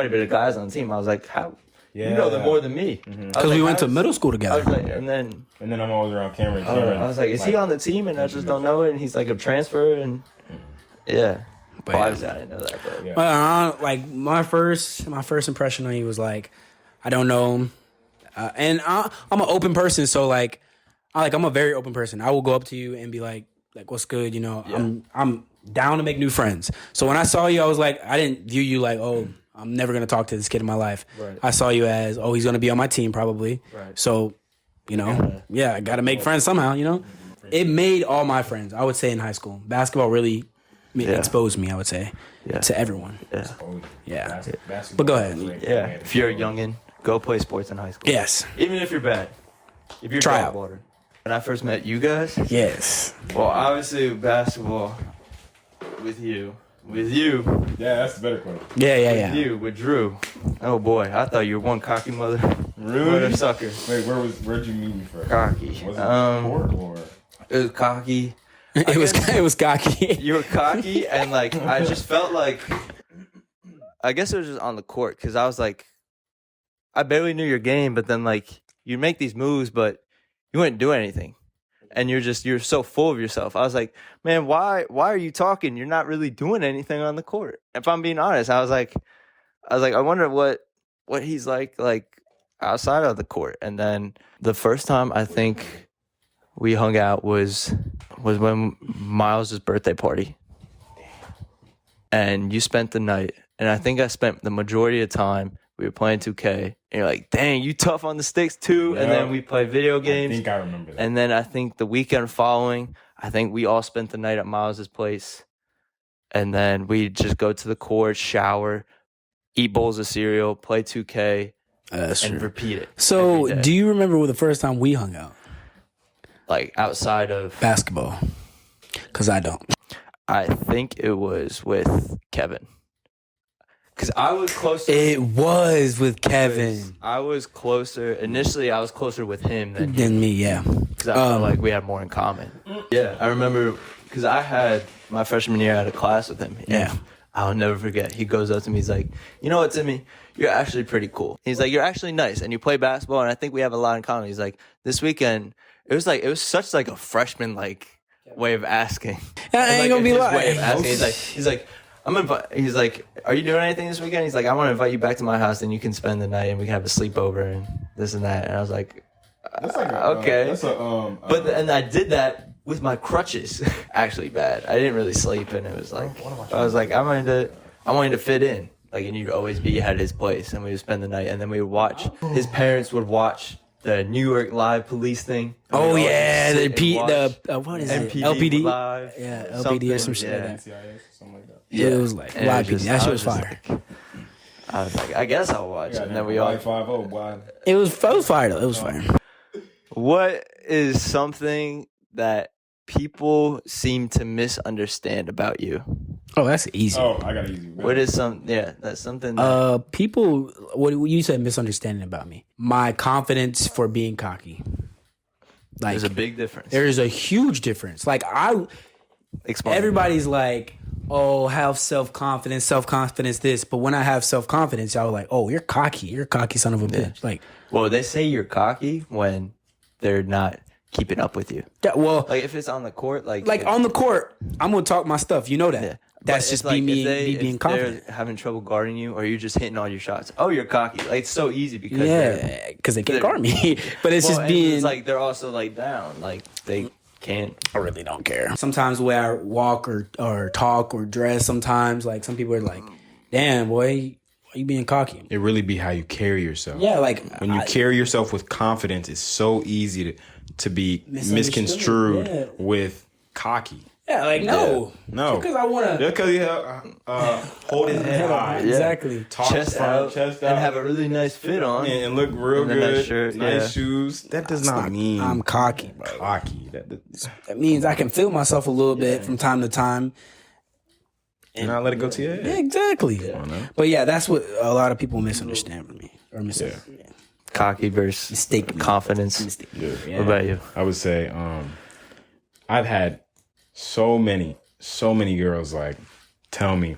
[SPEAKER 1] a bit of guys on the team. I was like, how? Yeah. You know them more than me.
[SPEAKER 3] Because we went to middle school together.
[SPEAKER 1] I was like, and then
[SPEAKER 2] I'm always around Cameron.
[SPEAKER 1] I was like, is he on the team? And I just don't know it. And he's like a transfer. And yeah. But obviously I didn't know that. But
[SPEAKER 3] like my first impression on you was like, I don't know him. And I'm an open person, so like I'm a very open person. I will go up to you and be like what's good, you know. Yeah. I'm down to make new friends. So when I saw you, I was like, I didn't view you like, oh, I'm never gonna talk to this kid in my life. Right. I saw you as, oh, he's gonna be on my team probably. Right. So, you know, I gotta make friends somehow, you know. It made all my friends, I would say, in high school. Basketball really exposed me, I would say, to everyone. Yeah. But go ahead.
[SPEAKER 1] Yeah. If you're a youngin', go play sports in high school.
[SPEAKER 3] Yes.
[SPEAKER 1] Even if you're bad. If you're
[SPEAKER 3] try out.
[SPEAKER 1] Water. When I first met you guys.
[SPEAKER 3] Yes.
[SPEAKER 1] Well, obviously basketball with you.
[SPEAKER 2] Yeah, that's the better quote.
[SPEAKER 3] Yeah.
[SPEAKER 1] You, with Drew. Oh boy, I thought you were one cocky mother.
[SPEAKER 2] Really?
[SPEAKER 1] Sucker.
[SPEAKER 2] Wait, where'd you meet me first?
[SPEAKER 1] Cocky.
[SPEAKER 2] Was it court or?
[SPEAKER 1] It was cocky.
[SPEAKER 3] It was cocky.
[SPEAKER 1] You were cocky, and like I just felt like, I guess it was just on the court because I was like, I barely knew your game, but then like you make these moves, but you wouldn't do anything, and you're so full of yourself. I was like, man, why are you talking? You're not really doing anything on the court. If I'm being honest, I was like, I wonder what he's like outside of the court. And then the first time I think we hung out was when Miles' birthday party, and you spent the night, and I think I spent the majority of the time. We were playing 2K, and you're like, dang, you tough on the sticks too? Yeah. And then we play video games.
[SPEAKER 2] I think I remember that.
[SPEAKER 1] And then I think the weekend following, I think we all spent the night at Miles' place. And then we just go to the court, shower, eat bowls of cereal, play 2K, and repeat it.
[SPEAKER 3] So do you remember the first time we hung out?
[SPEAKER 1] Like outside of
[SPEAKER 3] basketball? Because I don't.
[SPEAKER 1] I think it was with Kevin. Because I was closer.
[SPEAKER 3] It was with Kevin.
[SPEAKER 1] I was closer. Initially, I was closer with him
[SPEAKER 3] than me, yeah.
[SPEAKER 1] Because I felt like we had more in common. Yeah, I remember because I had my freshman year, I had a class with him.
[SPEAKER 3] Yeah.
[SPEAKER 1] I'll never forget. He goes up to me. He's like, you know what, Timmy? You're actually pretty cool. He's like, you're actually nice, and you play basketball, and I think we have a lot in common. He's like, this weekend, it was such like a freshman like way of asking.
[SPEAKER 3] I ain't gonna be lying.
[SPEAKER 1] He's like. He's like, are you doing anything this weekend? He's like, I want to invite you back to my house and you can spend the night and we can have a sleepover and this and that. And I was like, okay. And I did that with my crutches. Actually bad. I didn't really sleep and it was like, I was like, I wanted to fit in. Like, and you'd always be at his place and we would spend the night and then we would watch. His parents would watch the New York Live Police thing.
[SPEAKER 3] Oh yeah, what is it? LPD.
[SPEAKER 1] Live,
[SPEAKER 3] yeah, LPD or some shit like that.
[SPEAKER 2] Something like that.
[SPEAKER 3] Yeah, it was like live PD. That shit was fire.
[SPEAKER 1] I was like, I guess I'll watch it. And then we all.
[SPEAKER 3] It was fire though. It was fire.
[SPEAKER 1] What is something that people seem to misunderstand about you?
[SPEAKER 3] Oh, that's easy.
[SPEAKER 2] Oh, I got it easy.
[SPEAKER 1] What is that's something that...
[SPEAKER 3] people, what you said misunderstanding about me. My confidence for being cocky. Like,
[SPEAKER 1] there's a big difference.
[SPEAKER 3] There is a huge difference. Like, everybody's like, oh, have self-confidence this. But when I have self-confidence, y'all are like, oh, you're cocky son of a bitch. Like,
[SPEAKER 1] well, they say you're cocky when they're not keeping up with you.
[SPEAKER 3] Yeah, well,
[SPEAKER 1] like if it's on the court, like
[SPEAKER 3] on the court, I'm gonna talk my stuff. You know that.
[SPEAKER 1] Yeah.
[SPEAKER 3] That's
[SPEAKER 1] But
[SPEAKER 3] just
[SPEAKER 1] it's like,
[SPEAKER 3] me
[SPEAKER 1] if
[SPEAKER 3] being confident.
[SPEAKER 1] they're having trouble guarding you, or you're just hitting all your shots. Oh, you're cocky. Like, it's so easy because
[SPEAKER 3] Yeah, because they can't
[SPEAKER 1] they're-
[SPEAKER 3] guard me. But it's just
[SPEAKER 1] and
[SPEAKER 3] being
[SPEAKER 1] it's like they're also like down. Like they can't.
[SPEAKER 3] I really don't care. Sometimes the way I walk or talk or dress, sometimes like some people are like, "Damn, boy, why you being cocky?"
[SPEAKER 2] It really be how you carry yourself.
[SPEAKER 3] Yeah, like
[SPEAKER 2] When you carry yourself with confidence, it's so easy to be
[SPEAKER 3] Misunderstood,
[SPEAKER 2] misconstrued
[SPEAKER 3] yeah.
[SPEAKER 2] with cocky.
[SPEAKER 3] Yeah, like no,
[SPEAKER 2] No.
[SPEAKER 3] because I want to
[SPEAKER 2] Because you hold his head high.
[SPEAKER 3] exactly.
[SPEAKER 2] Talk
[SPEAKER 1] Chest
[SPEAKER 2] front,
[SPEAKER 1] out,
[SPEAKER 2] chest
[SPEAKER 1] and
[SPEAKER 2] out,
[SPEAKER 1] have a really nice fit on.
[SPEAKER 2] and look real
[SPEAKER 1] And then that
[SPEAKER 2] good.
[SPEAKER 1] shirt,
[SPEAKER 2] nice
[SPEAKER 1] yeah.
[SPEAKER 2] shoes. That does not mean
[SPEAKER 3] I'm cocky, bro.
[SPEAKER 2] cocky.
[SPEAKER 3] That means I can feel myself a little bit from time to time.
[SPEAKER 2] And not let it go to your head.
[SPEAKER 3] Yeah, exactly.
[SPEAKER 2] man.
[SPEAKER 3] But yeah, that's what a lot of people misunderstand from me or misunderstand.
[SPEAKER 1] Cocky versus
[SPEAKER 3] Mistake me.
[SPEAKER 1] confidence.
[SPEAKER 3] Yeah.
[SPEAKER 1] What about you?
[SPEAKER 2] I would say I've had so many girls like tell me,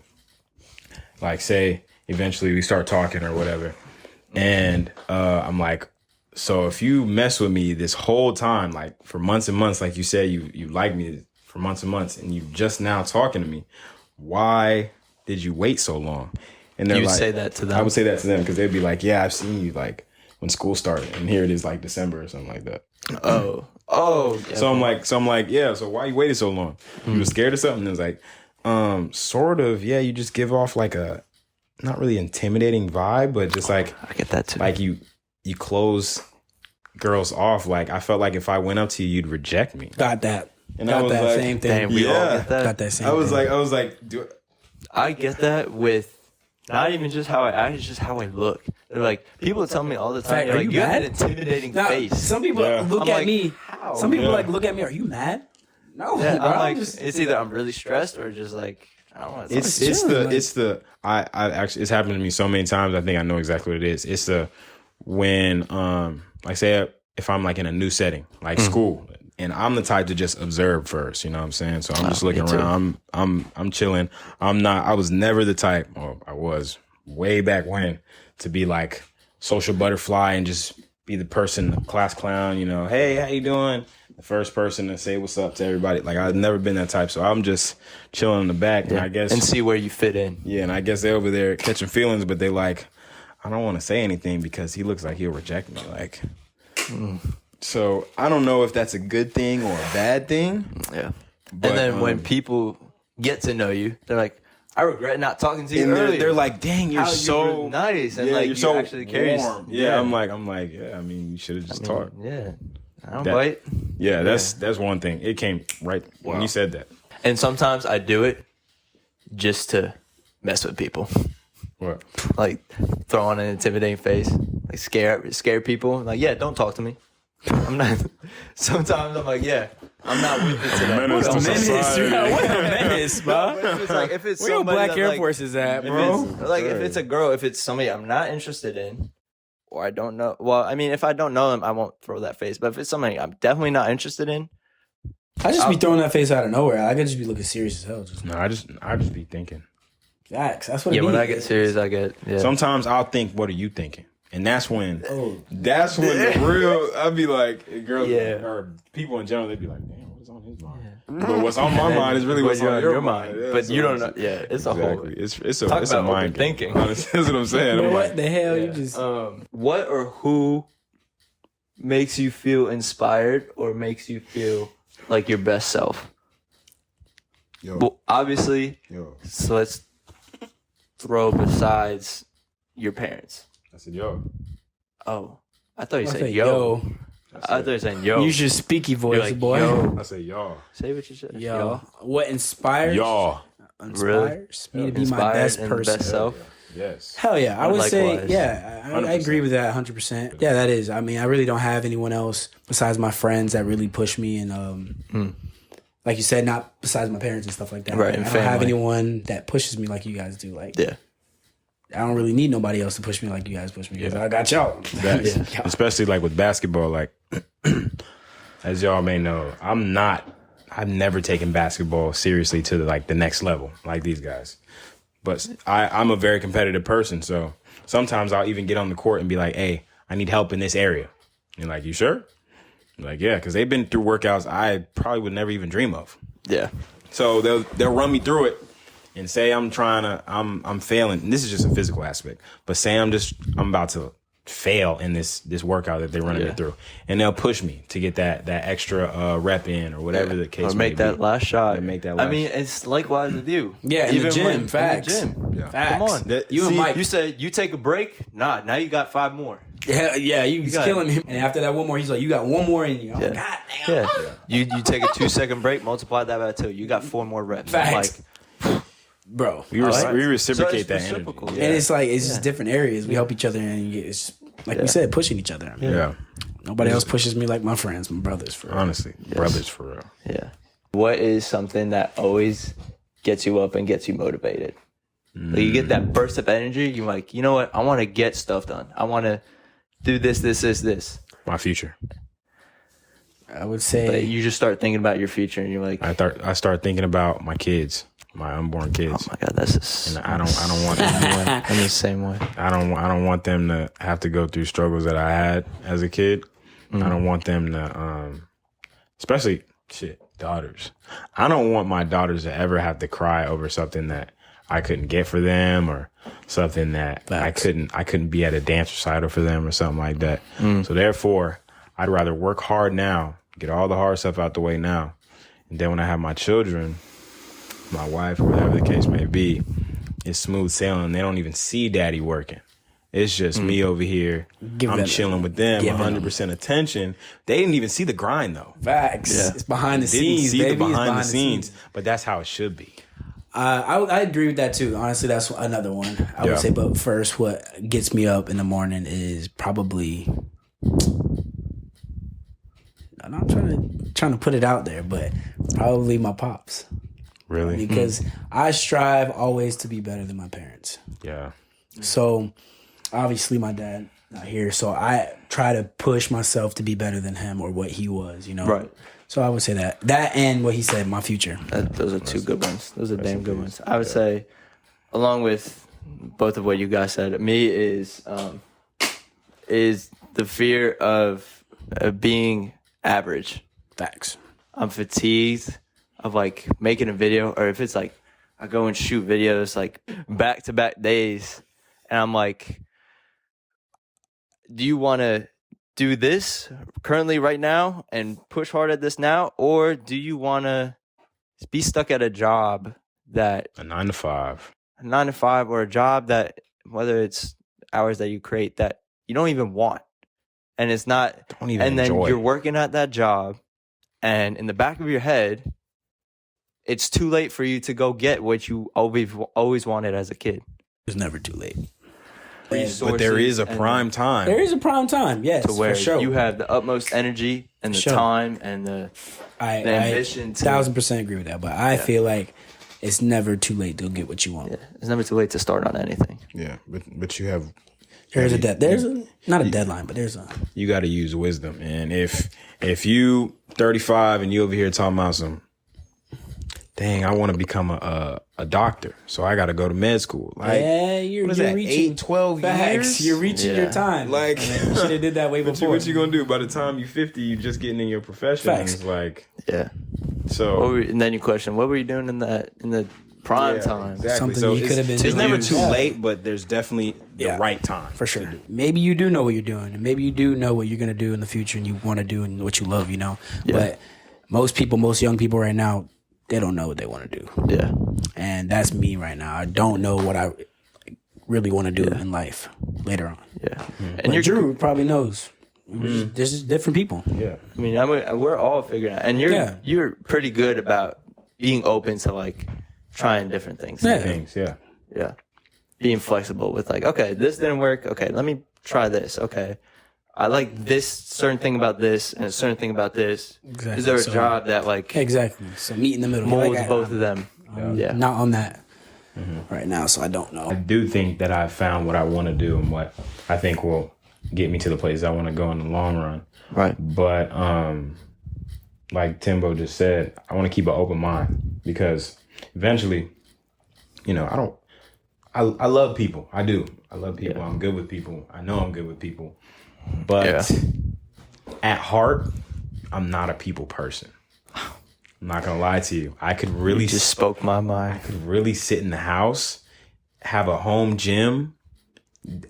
[SPEAKER 2] like, say eventually we start talking or whatever, and I'm like, so if you mess with me this whole time, like for months and months, like you said, you like me for months and months, and you just now talking to me, why did you wait so long? And they're
[SPEAKER 1] You would
[SPEAKER 2] like,
[SPEAKER 1] say that to them?
[SPEAKER 2] I would say that to them because they'd be like, yeah, I've seen you like when school started, and here it is like December or something like that.
[SPEAKER 1] Oh. Yeah.
[SPEAKER 2] So I'm like, yeah. So why you waited so long? You were scared or something? And it was like, sort of. Yeah, you just give off like a not really intimidating vibe, but just like
[SPEAKER 1] I get that too.
[SPEAKER 2] like you close girls off. Like I felt like if I went up to you, you'd reject me.
[SPEAKER 3] Got that.
[SPEAKER 2] And I
[SPEAKER 3] Got
[SPEAKER 2] was
[SPEAKER 3] that
[SPEAKER 2] like,
[SPEAKER 3] same thing.
[SPEAKER 1] Damn, we all
[SPEAKER 2] Yeah.
[SPEAKER 1] get that.
[SPEAKER 3] Got that same
[SPEAKER 2] I was
[SPEAKER 3] thing.
[SPEAKER 2] like, do
[SPEAKER 1] I get that with not even just how I act, it's just how I look. They're like, people tell me all the time,
[SPEAKER 3] Fact,
[SPEAKER 1] they're
[SPEAKER 3] are
[SPEAKER 1] like,
[SPEAKER 3] you
[SPEAKER 1] you have
[SPEAKER 3] mad?
[SPEAKER 1] an intimidating
[SPEAKER 3] Now,
[SPEAKER 1] face.
[SPEAKER 3] some people
[SPEAKER 2] Yeah.
[SPEAKER 3] look
[SPEAKER 1] I'm
[SPEAKER 3] at
[SPEAKER 1] like,
[SPEAKER 3] me.
[SPEAKER 1] how?
[SPEAKER 3] Some people
[SPEAKER 2] Yeah.
[SPEAKER 3] like look at me. Are you mad? No,
[SPEAKER 1] Yeah,
[SPEAKER 3] bro.
[SPEAKER 1] I'm like,
[SPEAKER 3] just,
[SPEAKER 1] it's either I'm really stressed or just like, I don't want to.
[SPEAKER 2] it's
[SPEAKER 3] chilling, like-
[SPEAKER 2] I actually it's happened to me so many times. I think I know exactly what it is. It's the when like say if I'm like in a new setting like school, and I'm the type to just observe first. You know what I'm saying? So I'm just looking
[SPEAKER 1] me too.
[SPEAKER 2] around. I'm chilling. I was never the type. Well, I was way back when to be like social butterfly and just be the person, the class clown. You know, hey, how you doing? The first person to say what's up to everybody. Like I've never been that type, so I'm just chilling in the back, and I guess
[SPEAKER 1] and see where you fit in.
[SPEAKER 2] yeah, and I guess they're over there catching feelings, but they like, I don't want to say anything because he looks like he'll reject me. Like, so I don't know if that's a good thing or a bad thing.
[SPEAKER 1] Yeah.
[SPEAKER 2] But,
[SPEAKER 1] and then when people get to know you, they're like, I regret not talking to you
[SPEAKER 2] and
[SPEAKER 1] earlier.
[SPEAKER 2] they're like, dang, you're
[SPEAKER 1] How you
[SPEAKER 2] so
[SPEAKER 1] were nice and
[SPEAKER 2] yeah,
[SPEAKER 1] like
[SPEAKER 2] you're
[SPEAKER 1] you
[SPEAKER 2] so
[SPEAKER 1] actually carry
[SPEAKER 2] warm. Yeah, I'm like, yeah. I mean, you should have just talked.
[SPEAKER 1] Yeah. I don't
[SPEAKER 2] That-
[SPEAKER 1] bite.
[SPEAKER 2] Yeah, that's one thing. It came right when you said that.
[SPEAKER 1] And sometimes I do it just to mess with people.
[SPEAKER 2] What?
[SPEAKER 1] Like throw on an intimidating face, like scare people. Like, yeah, don't talk to me. I'm not. Sometimes I'm like, yeah, I'm not with it today.
[SPEAKER 2] menace to society.
[SPEAKER 3] What a menace, bro.
[SPEAKER 1] But if it's like if it's
[SPEAKER 3] Where your
[SPEAKER 1] somebody
[SPEAKER 3] Black
[SPEAKER 1] that,
[SPEAKER 3] Air
[SPEAKER 1] like,
[SPEAKER 3] Forces at,
[SPEAKER 1] if
[SPEAKER 3] bro?
[SPEAKER 1] it's, like if it's a girl, if it's somebody I'm not interested in, or I don't know. Well, I mean, if I don't know them, I won't throw that face. But if it's somebody I'm definitely not interested in,
[SPEAKER 3] I just be throwing that face out of nowhere. I could just be looking serious as hell. Just
[SPEAKER 2] No, I just be thinking.
[SPEAKER 3] facts. That's what.
[SPEAKER 1] yeah,
[SPEAKER 3] it
[SPEAKER 1] when
[SPEAKER 3] be.
[SPEAKER 1] I get serious, I get yeah.
[SPEAKER 2] Sometimes I'll think, what are you thinking? And that's when
[SPEAKER 3] Oh.
[SPEAKER 2] the real, I'd be like, girls
[SPEAKER 1] Yeah.
[SPEAKER 2] or people in general, they'd be like, damn, what's on his mind? But what's on my mind is really what's on your mind. Yeah,
[SPEAKER 1] but
[SPEAKER 2] so
[SPEAKER 1] you don't know. Yeah, it's a whole.
[SPEAKER 2] Exactly. It's a
[SPEAKER 1] Talk
[SPEAKER 2] it's a
[SPEAKER 1] about
[SPEAKER 2] mind game.
[SPEAKER 1] overthinking.
[SPEAKER 2] Honestly, that's what I'm saying.
[SPEAKER 3] Bro,
[SPEAKER 2] I'm
[SPEAKER 3] what
[SPEAKER 2] like,
[SPEAKER 3] the hell? You just
[SPEAKER 1] What or who makes you feel inspired or makes you feel like your best self?
[SPEAKER 2] yo,
[SPEAKER 1] Well, obviously,
[SPEAKER 2] yo.
[SPEAKER 1] so let's throw besides your parents.
[SPEAKER 2] I said, yo.
[SPEAKER 1] Oh, I thought you
[SPEAKER 3] I
[SPEAKER 1] said
[SPEAKER 3] say,
[SPEAKER 1] yo. I thought you were saying yo.
[SPEAKER 3] use your speaky voice,
[SPEAKER 1] You're like,
[SPEAKER 3] boy.
[SPEAKER 1] yo.
[SPEAKER 2] I said, y'all.
[SPEAKER 1] Say what you said.
[SPEAKER 3] Yo, what inspires?
[SPEAKER 2] Y'all.
[SPEAKER 3] Inspires me to be my
[SPEAKER 1] Inspired
[SPEAKER 3] best
[SPEAKER 1] and
[SPEAKER 3] person.
[SPEAKER 1] best self.
[SPEAKER 2] Yes.
[SPEAKER 3] Hell yeah, I would say
[SPEAKER 1] Likewise.
[SPEAKER 3] yeah. I
[SPEAKER 2] 100%.
[SPEAKER 3] agree with that 100%. Yeah, that is. I mean, I really don't have anyone else besides my friends that really push me, and like you said, not besides my parents and stuff like that.
[SPEAKER 1] Right,
[SPEAKER 3] I
[SPEAKER 1] and
[SPEAKER 3] don't have
[SPEAKER 1] family.
[SPEAKER 3] anyone that pushes me like you guys do. Like,
[SPEAKER 1] Yeah.
[SPEAKER 3] I don't really need nobody else to push me like you guys push me. Because I got y'all.
[SPEAKER 2] Facts.
[SPEAKER 3] Yeah.
[SPEAKER 2] Especially like with basketball, like as y'all may know, I've never taken basketball seriously to the next level like these guys. But I'm a very competitive person, so sometimes I'll even get on the court and be like, hey, I need help in this area. And like, you sure? I'm like, yeah, because they've been through workouts I probably would never even dream of.
[SPEAKER 1] Yeah.
[SPEAKER 2] So they'll run me through it, and say I'm failing. And this is just a physical aspect, but say I'm about to fail in this workout that they're running me through, and they'll push me to get that extra rep in or whatever the case
[SPEAKER 1] or make
[SPEAKER 2] may
[SPEAKER 1] that
[SPEAKER 2] be.
[SPEAKER 1] last shot.
[SPEAKER 2] I
[SPEAKER 1] mean, it's likewise with you.
[SPEAKER 3] Yeah, in the gym. Facts.
[SPEAKER 1] In the gym.
[SPEAKER 2] Yeah.
[SPEAKER 3] Facts.
[SPEAKER 1] Come on.
[SPEAKER 3] You and Mike.
[SPEAKER 1] You said you take a break. Nah, now you got 5 more.
[SPEAKER 3] Yeah, you was killing him. And after that one more, he's like, you got one more in you. I'm like, God damn.
[SPEAKER 1] Yeah. You take a 2-second break, multiply that by 2. You got 4 more reps.
[SPEAKER 3] Facts.
[SPEAKER 1] Like,
[SPEAKER 3] bro.
[SPEAKER 2] We reciprocate that energy.
[SPEAKER 1] reciprocal.
[SPEAKER 3] And it's like, it's just different areas. We help each other, and it's just, like we said, pushing each other. I mean, nobody else pushes me like my friends, my brothers. For real.
[SPEAKER 2] Honestly, brothers for real.
[SPEAKER 1] Yeah. What is something that always gets you up and gets you motivated? Like you get that burst of energy. You're like, you know what? I want to get stuff done. I want to do this.
[SPEAKER 2] My future.
[SPEAKER 3] I would say
[SPEAKER 1] But you just start thinking about your future, and you're like,
[SPEAKER 2] I start thinking about my kids, my unborn kids.
[SPEAKER 1] oh my god, that's
[SPEAKER 2] And I don't want them.
[SPEAKER 1] I'm the same way.
[SPEAKER 2] I don't want them to have to go through struggles that I had as a kid. I don't want them to, especially daughters. I don't want my daughters to ever have to cry over something that I couldn't get for them, or something that I couldn't be at a dance recital for them, or something like that. So therefore, I'd rather work hard now, get all the hard stuff out the way now, and then when I have my children, my wife, or whatever the case may be, it's smooth sailing. They don't even see daddy working. It's just me over here. I'm chilling with them, 100% attention. They didn't even see the grind, though.
[SPEAKER 3] facts. Yeah. It's behind the
[SPEAKER 2] Didn't
[SPEAKER 3] scenes,
[SPEAKER 2] see
[SPEAKER 3] baby.
[SPEAKER 2] the behind the
[SPEAKER 3] It's
[SPEAKER 2] scenes, but that's how it should be.
[SPEAKER 3] I agree with that too. Honestly, that's another one I would say. But first, what gets me up in the morning is probably. I'm trying to put it out there, but probably my pops.
[SPEAKER 2] Really?
[SPEAKER 3] Because I strive always to be better than my parents.
[SPEAKER 2] Yeah.
[SPEAKER 3] So obviously my dad not here, so I try to push myself to be better than him or what he was, you know.
[SPEAKER 1] Right.
[SPEAKER 3] So I would say that and what he said, my future.
[SPEAKER 1] Those are 2 good ones. Those are damn good ones. I would say, along with both of what you guys said, me is the fear of being average.
[SPEAKER 3] Facts.
[SPEAKER 1] I'm fatigued of like making a video, or if it's like I go and shoot videos like back-to-back days, and I'm like, do you want to do this currently right now and push hard at this now, or do you want to be stuck at a job that
[SPEAKER 2] A 9 to 5.
[SPEAKER 1] a 9 to 5, or a job that, whether it's hours that you create that you don't even want, and it's not,
[SPEAKER 2] Don't even
[SPEAKER 1] and then
[SPEAKER 2] enjoy.
[SPEAKER 1] you're working at that job, and in the back of your head, it's too late for you to go get what you always wanted as a kid.
[SPEAKER 3] It's never too late.
[SPEAKER 2] But there is a prime time.
[SPEAKER 3] There is a prime time, yes,
[SPEAKER 1] to where
[SPEAKER 3] for sure.
[SPEAKER 1] you have the utmost energy and the
[SPEAKER 3] Sure.
[SPEAKER 1] time and the ambition to
[SPEAKER 3] 1000% agree with that. But I feel like it's never too late to get what you want.
[SPEAKER 1] Yeah, it's never too late to start on anything.
[SPEAKER 2] Yeah, but you have
[SPEAKER 3] Not a deadline, but
[SPEAKER 2] you got to use wisdom. And if you 35 and you over here talking about some, dang, I want to become a doctor, so I got to go to med school. Like,
[SPEAKER 3] you're
[SPEAKER 2] what is that,
[SPEAKER 3] reaching
[SPEAKER 2] 8, 12
[SPEAKER 3] facts.
[SPEAKER 2] years?
[SPEAKER 3] You're reaching your time.
[SPEAKER 2] Like,
[SPEAKER 3] you should have did that way before.
[SPEAKER 2] what you gonna do by the time you 50? You just getting in your profession.
[SPEAKER 3] Facts.
[SPEAKER 2] It's like,
[SPEAKER 1] Yeah.
[SPEAKER 2] so.
[SPEAKER 1] And then you question, what were you doing in the prime time?
[SPEAKER 2] Exactly.
[SPEAKER 3] Something
[SPEAKER 2] so
[SPEAKER 3] you could have been
[SPEAKER 2] it's
[SPEAKER 3] doing.
[SPEAKER 2] never too
[SPEAKER 3] Yeah.
[SPEAKER 2] late, but there's definitely the right time
[SPEAKER 3] For sure. Maybe you do know what you're doing, and maybe you do know what you're going to do in the future and you want to do and what you love, you know?
[SPEAKER 1] Yeah.
[SPEAKER 3] But most young people right now, they don't know what they want to do.
[SPEAKER 1] Yeah.
[SPEAKER 3] And that's me right now. I don't know what I really want to do in life later on.
[SPEAKER 1] Yeah.
[SPEAKER 3] And
[SPEAKER 1] And you're
[SPEAKER 3] Drew probably knows. There's just different people.
[SPEAKER 2] Yeah.
[SPEAKER 1] I mean, we're all figuring out, and you're pretty good about being open to like trying different things.
[SPEAKER 3] Yeah.
[SPEAKER 2] Things, yeah.
[SPEAKER 1] Yeah. Being flexible with like, okay, this didn't work. Okay, let me try this. Okay. I like this certain thing about this and a certain thing about this.
[SPEAKER 3] Exactly.
[SPEAKER 1] Is there a
[SPEAKER 3] So-
[SPEAKER 1] job that like
[SPEAKER 3] Exactly. So meet in the middle.
[SPEAKER 1] molds
[SPEAKER 3] Like,
[SPEAKER 1] both of them? Yeah.
[SPEAKER 3] Not on that right now, so I don't
[SPEAKER 2] I
[SPEAKER 3] know.
[SPEAKER 2] do think that I found what I want to do and what I think will get me to the place I want to go in the long run.
[SPEAKER 1] Right.
[SPEAKER 2] But like Timbo just said, I want to keep an open mind because eventually, you know, I love people. I do. I love people.
[SPEAKER 1] Yeah.
[SPEAKER 2] I'm good with people. I know I'm good with people. But at heart, I'm not a people person. I'm not gonna lie to you. I could really
[SPEAKER 1] You just spoke my mind.
[SPEAKER 2] could really sit in the house, have a home gym,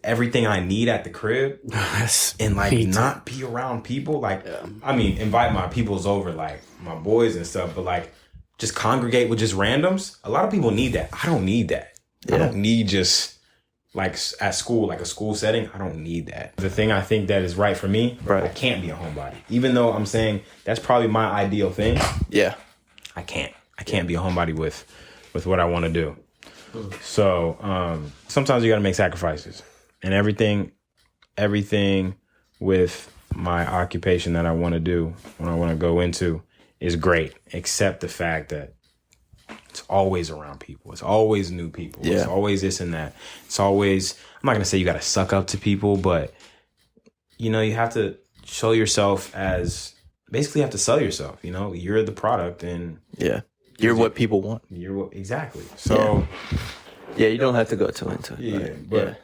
[SPEAKER 2] everything I need at the crib, and like not be around people. Like, I mean, invite my peoples over, like my boys and stuff, but like just congregate with just randoms. A lot of people need that. I don't need that. I don't need just like at school, like a school setting. I don't need that. The thing I think that is right for me, I can't be a homebody. Even though I'm saying that's probably my ideal thing.
[SPEAKER 1] Yeah.
[SPEAKER 2] I can't be a homebody with what I want to do. So sometimes you got to make sacrifices, and everything with my occupation that I want to do, when I want to go into, is great, except the fact that it's always around people. It's always new people. Yeah. It's always this and that. It's always, I'm not going to say you got to suck up to people, but you know, you have to show yourself as, basically you have to sell yourself, you know, you're the product, and
[SPEAKER 1] you're what people want.
[SPEAKER 2] You're what, exactly. So
[SPEAKER 1] you don't have to go too into it.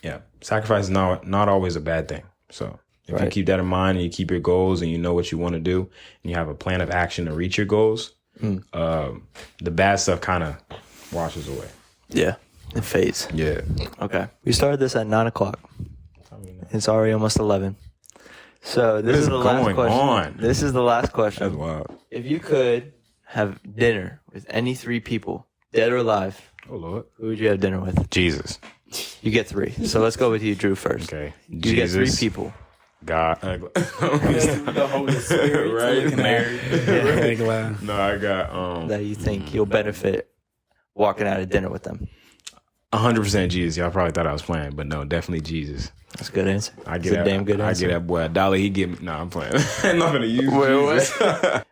[SPEAKER 2] Yeah, but sacrifice is not always a bad thing. So if you keep that in mind and you keep your goals and you know what you want to do and you have a plan of action to reach your goals, the bad stuff kind of washes away.
[SPEAKER 1] Yeah, it fades.
[SPEAKER 2] Yeah.
[SPEAKER 1] Okay. We started this at 9 o'clock. It's already almost 11. So this is the last question. This is the last question.
[SPEAKER 2] That's wild.
[SPEAKER 1] If you could have dinner with any 3 people, dead or alive,
[SPEAKER 2] oh Lord,
[SPEAKER 1] who would you have dinner with?
[SPEAKER 2] Jesus.
[SPEAKER 1] You get 3. So let's go with you, Drew, first.
[SPEAKER 2] Okay.
[SPEAKER 1] You
[SPEAKER 2] Jesus,
[SPEAKER 1] get 3 people.
[SPEAKER 2] God.
[SPEAKER 3] The Holy Spirit.
[SPEAKER 2] Right?
[SPEAKER 3] Mary.
[SPEAKER 2] No, I got
[SPEAKER 1] That you think you'll benefit walking out of dinner with them.
[SPEAKER 2] 100% Jesus. Y'all probably thought I was playing, but no, definitely Jesus.
[SPEAKER 1] That's a good answer.
[SPEAKER 2] I get that,
[SPEAKER 1] a damn good answer.
[SPEAKER 2] I get that boy a dollar. He give me. No, I'm playing. I'm not gonna use Jesus.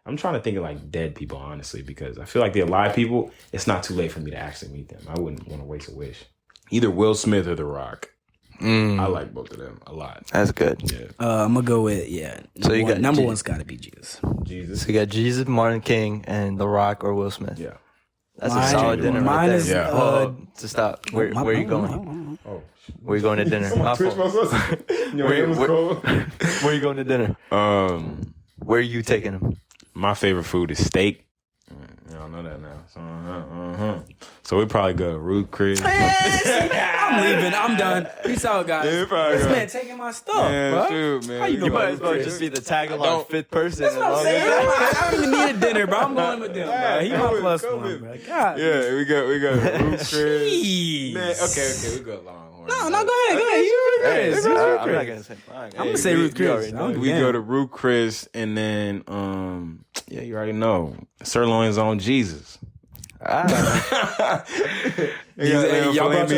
[SPEAKER 2] I'm trying to think of like dead people, honestly, because I feel like the alive people, it's not too late for me to actually meet them. I wouldn't want to waste a wish. Either Will Smith or The Rock. I like both of them a lot.
[SPEAKER 1] That's good.
[SPEAKER 2] Yeah.
[SPEAKER 3] I'm gonna go with
[SPEAKER 1] So you got
[SPEAKER 3] number one's got to be Jesus.
[SPEAKER 2] Jesus.
[SPEAKER 1] So you got Jesus, Martin King, and The Rock or Will Smith.
[SPEAKER 2] Yeah.
[SPEAKER 1] That's a solid dinner right there.
[SPEAKER 3] Is,
[SPEAKER 1] to stop. Where are you going? Where are you going to dinner? Where are you going to dinner? Where are you taking them?
[SPEAKER 2] My favorite food is steak. Y'all know that now. So we probably go to Ruth Chris.
[SPEAKER 3] I'm leaving. I'm done. Peace out, guys.
[SPEAKER 2] Yeah,
[SPEAKER 3] this man taking my stuff, bro.
[SPEAKER 2] Shoot, man.
[SPEAKER 3] How you
[SPEAKER 1] You might as well just be the tag along 5th person.
[SPEAKER 3] That's what I'm saying. I don't even need a dinner, bro. I'm going with them, bro. He my plus one, bro. God.
[SPEAKER 2] Yeah, we got Ruth Chris.
[SPEAKER 3] Jeez.
[SPEAKER 2] Man, okay, we go Longhorn.
[SPEAKER 3] No, go ahead. You Ruth Chris.
[SPEAKER 1] I'm not gonna say mine.
[SPEAKER 3] I'm gonna say Ruth Chris.
[SPEAKER 2] We go to Ruth Chris, and then you already know Sirloin's on Jesus.
[SPEAKER 3] Y'all brought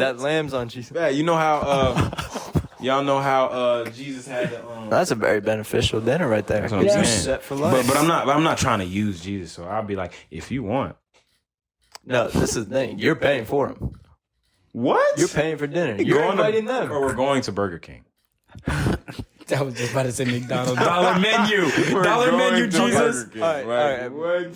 [SPEAKER 1] That lamb's on Jesus.
[SPEAKER 2] Yeah, you know how y'all know how Jesus had the
[SPEAKER 1] That's a very beneficial dinner right there.
[SPEAKER 2] That's what I'm saying.
[SPEAKER 1] Set for life.
[SPEAKER 2] But I'm not trying to use Jesus, so I'll be like, if you want.
[SPEAKER 1] No, this is the thing. You're paying for them.
[SPEAKER 2] What?
[SPEAKER 1] You're paying for dinner. You're inviting them.
[SPEAKER 2] Or we're going to Burger King.
[SPEAKER 3] I was just about to say McDonald's. Dollar menu. Dollar menu, Jesus.
[SPEAKER 2] All right. What?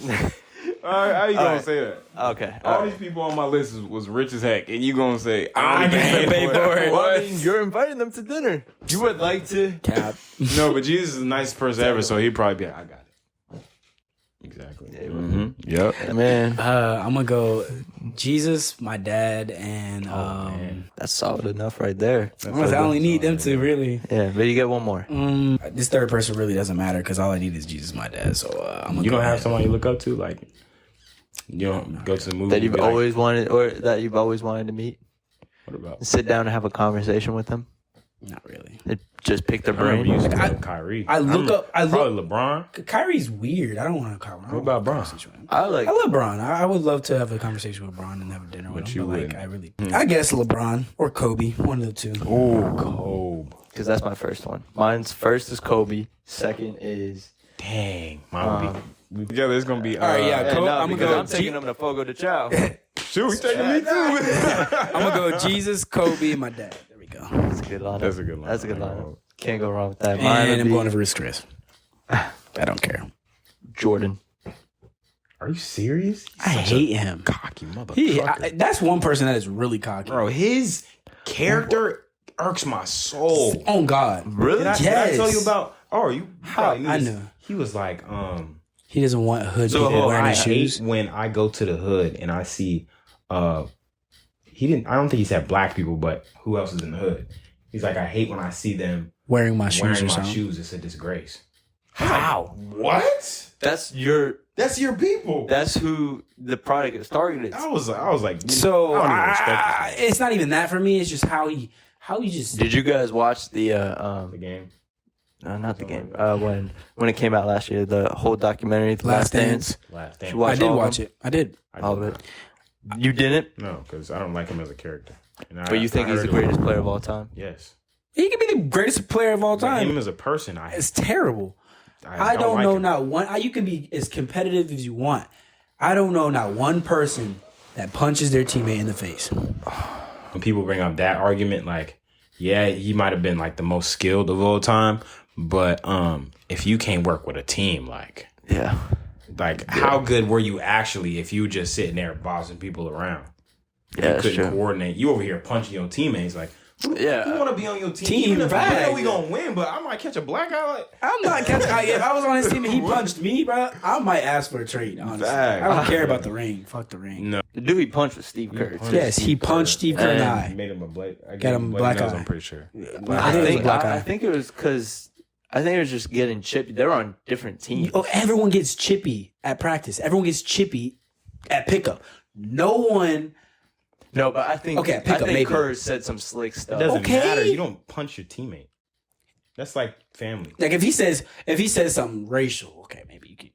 [SPEAKER 2] How you gonna say that?
[SPEAKER 1] Okay.
[SPEAKER 2] All these people on my list was rich as heck, and you gonna say I
[SPEAKER 3] can't pay for it.
[SPEAKER 1] Well, I mean, you're inviting them to dinner. You would like to
[SPEAKER 3] Cap.
[SPEAKER 2] No, but Jesus is the nicest person ever, so he'd probably be like, I got it. Exactly. Yep.
[SPEAKER 1] Man,
[SPEAKER 3] I'm gonna go Jesus, my dad, and
[SPEAKER 1] that's solid enough right there.
[SPEAKER 3] I only need them two, really.
[SPEAKER 1] Yeah, but you get one more.
[SPEAKER 3] This third person really doesn't matter because all I need is Jesus, my dad. So I'm gonna.
[SPEAKER 2] You don't have someone you look up to, like you don't go to the movie
[SPEAKER 1] That you've always wanted, or that you've always wanted to meet.
[SPEAKER 2] What about?
[SPEAKER 1] Sit down and have a conversation with them.
[SPEAKER 3] Not really.
[SPEAKER 1] Just pick their
[SPEAKER 2] I remember you
[SPEAKER 1] brain.
[SPEAKER 2] used to love Kyrie.
[SPEAKER 3] Probably
[SPEAKER 2] LeBron.
[SPEAKER 3] Kyrie's weird. I don't want to call him.
[SPEAKER 2] What about Bron?
[SPEAKER 1] I
[SPEAKER 3] love Bron. I would love to have a conversation with Bron and have a dinner with him. But I guess LeBron or Kobe, one of the two.
[SPEAKER 2] Oh, Kobe.
[SPEAKER 1] Because that's my first one. Mine's first is Kobe. Second is
[SPEAKER 2] dang. Mine would be together. It's gonna be
[SPEAKER 3] all right. Yeah, Kobe.
[SPEAKER 1] I'm taking them to Fogo de Chao.
[SPEAKER 2] Shoot, he's taking me too.
[SPEAKER 3] I'm gonna go Jesus, Kobe, and my dad. There we go.
[SPEAKER 1] That's a good line.
[SPEAKER 2] That's a good line.
[SPEAKER 1] Can't go wrong with that.
[SPEAKER 3] And I'm going to Ruth Chris. I don't care.
[SPEAKER 1] Jordan.
[SPEAKER 2] Are you serious?
[SPEAKER 3] I hate him.
[SPEAKER 2] Cocky motherfucker.
[SPEAKER 3] That's one person that is really cocky.
[SPEAKER 2] Bro, his character irks my soul.
[SPEAKER 3] Oh God.
[SPEAKER 1] Really?
[SPEAKER 2] Did I tell you about Oh, you
[SPEAKER 3] How?
[SPEAKER 2] probably knew
[SPEAKER 3] I
[SPEAKER 2] this.
[SPEAKER 3] knew.
[SPEAKER 2] He was like,
[SPEAKER 3] He doesn't want hood
[SPEAKER 2] so
[SPEAKER 3] people wearing
[SPEAKER 2] I
[SPEAKER 3] his shoes.
[SPEAKER 2] hate when I go to the hood and I see, I don't think he said black people, but who else is in the hood? He's like, I hate when I see them
[SPEAKER 3] Wearing my shoes
[SPEAKER 2] wearing
[SPEAKER 3] or
[SPEAKER 2] my
[SPEAKER 3] something.
[SPEAKER 2] shoes. It's a disgrace.
[SPEAKER 1] How?
[SPEAKER 2] What?
[SPEAKER 1] That's your
[SPEAKER 2] people.
[SPEAKER 1] that's who the product is targeted.
[SPEAKER 2] I was like,
[SPEAKER 3] So
[SPEAKER 2] I don't even respect this
[SPEAKER 3] it's not even that for me. It's just how he just.
[SPEAKER 1] Did you guys watch the
[SPEAKER 2] the game.
[SPEAKER 1] not the game. When it came out last year, the whole documentary, The
[SPEAKER 3] Last
[SPEAKER 1] Last Dance.
[SPEAKER 2] Last
[SPEAKER 1] You
[SPEAKER 2] Dance.
[SPEAKER 1] watch
[SPEAKER 3] I did
[SPEAKER 1] all of
[SPEAKER 3] watch
[SPEAKER 1] them?
[SPEAKER 3] it. I did.
[SPEAKER 1] All of it. You didn't,
[SPEAKER 2] No, because I don't like him as a character. And
[SPEAKER 1] but you think he's the greatest player of all time?
[SPEAKER 2] Yes.
[SPEAKER 3] He could be the greatest player of all
[SPEAKER 2] But
[SPEAKER 3] time.
[SPEAKER 2] him as a person,
[SPEAKER 3] It's terrible. I don't
[SPEAKER 2] like
[SPEAKER 3] know
[SPEAKER 2] him.
[SPEAKER 3] not one. You can be as competitive as you want. I don't know not one person that punches their teammate in the face.
[SPEAKER 2] When people bring up that argument, like, yeah, he might have been like the most skilled of all time, but if you can't work with a team, like how good were you actually if you just sitting there bossing people around?
[SPEAKER 1] Yeah,
[SPEAKER 2] You
[SPEAKER 1] that's
[SPEAKER 2] couldn't
[SPEAKER 1] true.
[SPEAKER 2] coordinate. You over here punching your teammates, like, who want to be on your team?
[SPEAKER 3] Team
[SPEAKER 2] Even if I
[SPEAKER 3] bag.
[SPEAKER 2] know we gonna win, but I might catch a black guy. Like,
[SPEAKER 3] I'm not catching. If I was on his team and he punched me, bro, I might ask for a trade. Honestly,
[SPEAKER 2] Bag.
[SPEAKER 3] I don't care about the ring. Fuck the ring.
[SPEAKER 2] no,
[SPEAKER 1] The dude he punched was Steve Kerr.
[SPEAKER 2] punched
[SPEAKER 1] too.
[SPEAKER 3] Yes, he punched Steve Kerr in the
[SPEAKER 1] And
[SPEAKER 3] eye.
[SPEAKER 2] made him a black. I
[SPEAKER 3] Got
[SPEAKER 2] gave
[SPEAKER 3] him black
[SPEAKER 2] nose,
[SPEAKER 3] eye.
[SPEAKER 2] I'm pretty sure.
[SPEAKER 3] I think it was a black eye.
[SPEAKER 1] I think it was because I think it was just getting chippy. They were on different teams.
[SPEAKER 3] Oh, everyone gets chippy at practice. Everyone gets chippy at pickup. No one.
[SPEAKER 1] No, but I think
[SPEAKER 3] Okay,
[SPEAKER 1] I
[SPEAKER 3] pick up,
[SPEAKER 1] think
[SPEAKER 3] maybe.
[SPEAKER 1] Kerr said some slick
[SPEAKER 2] It
[SPEAKER 1] stuff.
[SPEAKER 2] doesn't
[SPEAKER 3] Okay.
[SPEAKER 2] matter. You don't punch your teammate. That's like family.
[SPEAKER 3] Like if he says something racial, okay, maybe you can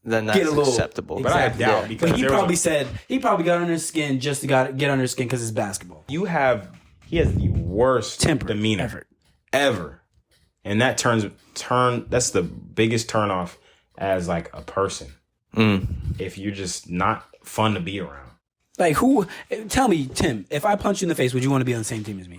[SPEAKER 1] Then that's
[SPEAKER 3] get a little
[SPEAKER 1] acceptable.
[SPEAKER 2] But I
[SPEAKER 3] Exactly.
[SPEAKER 2] doubt
[SPEAKER 1] Yeah.
[SPEAKER 2] because
[SPEAKER 3] But he
[SPEAKER 2] there was
[SPEAKER 3] probably got under his skin just to get under his skin because it's basketball.
[SPEAKER 2] he has the worst
[SPEAKER 3] Temper
[SPEAKER 2] demeanor ever. And that that's the biggest turn off as like a person. If you're just not fun to be around.
[SPEAKER 3] Like tell me, Tim, if I punch you in the face, would you want to be on the same team as me?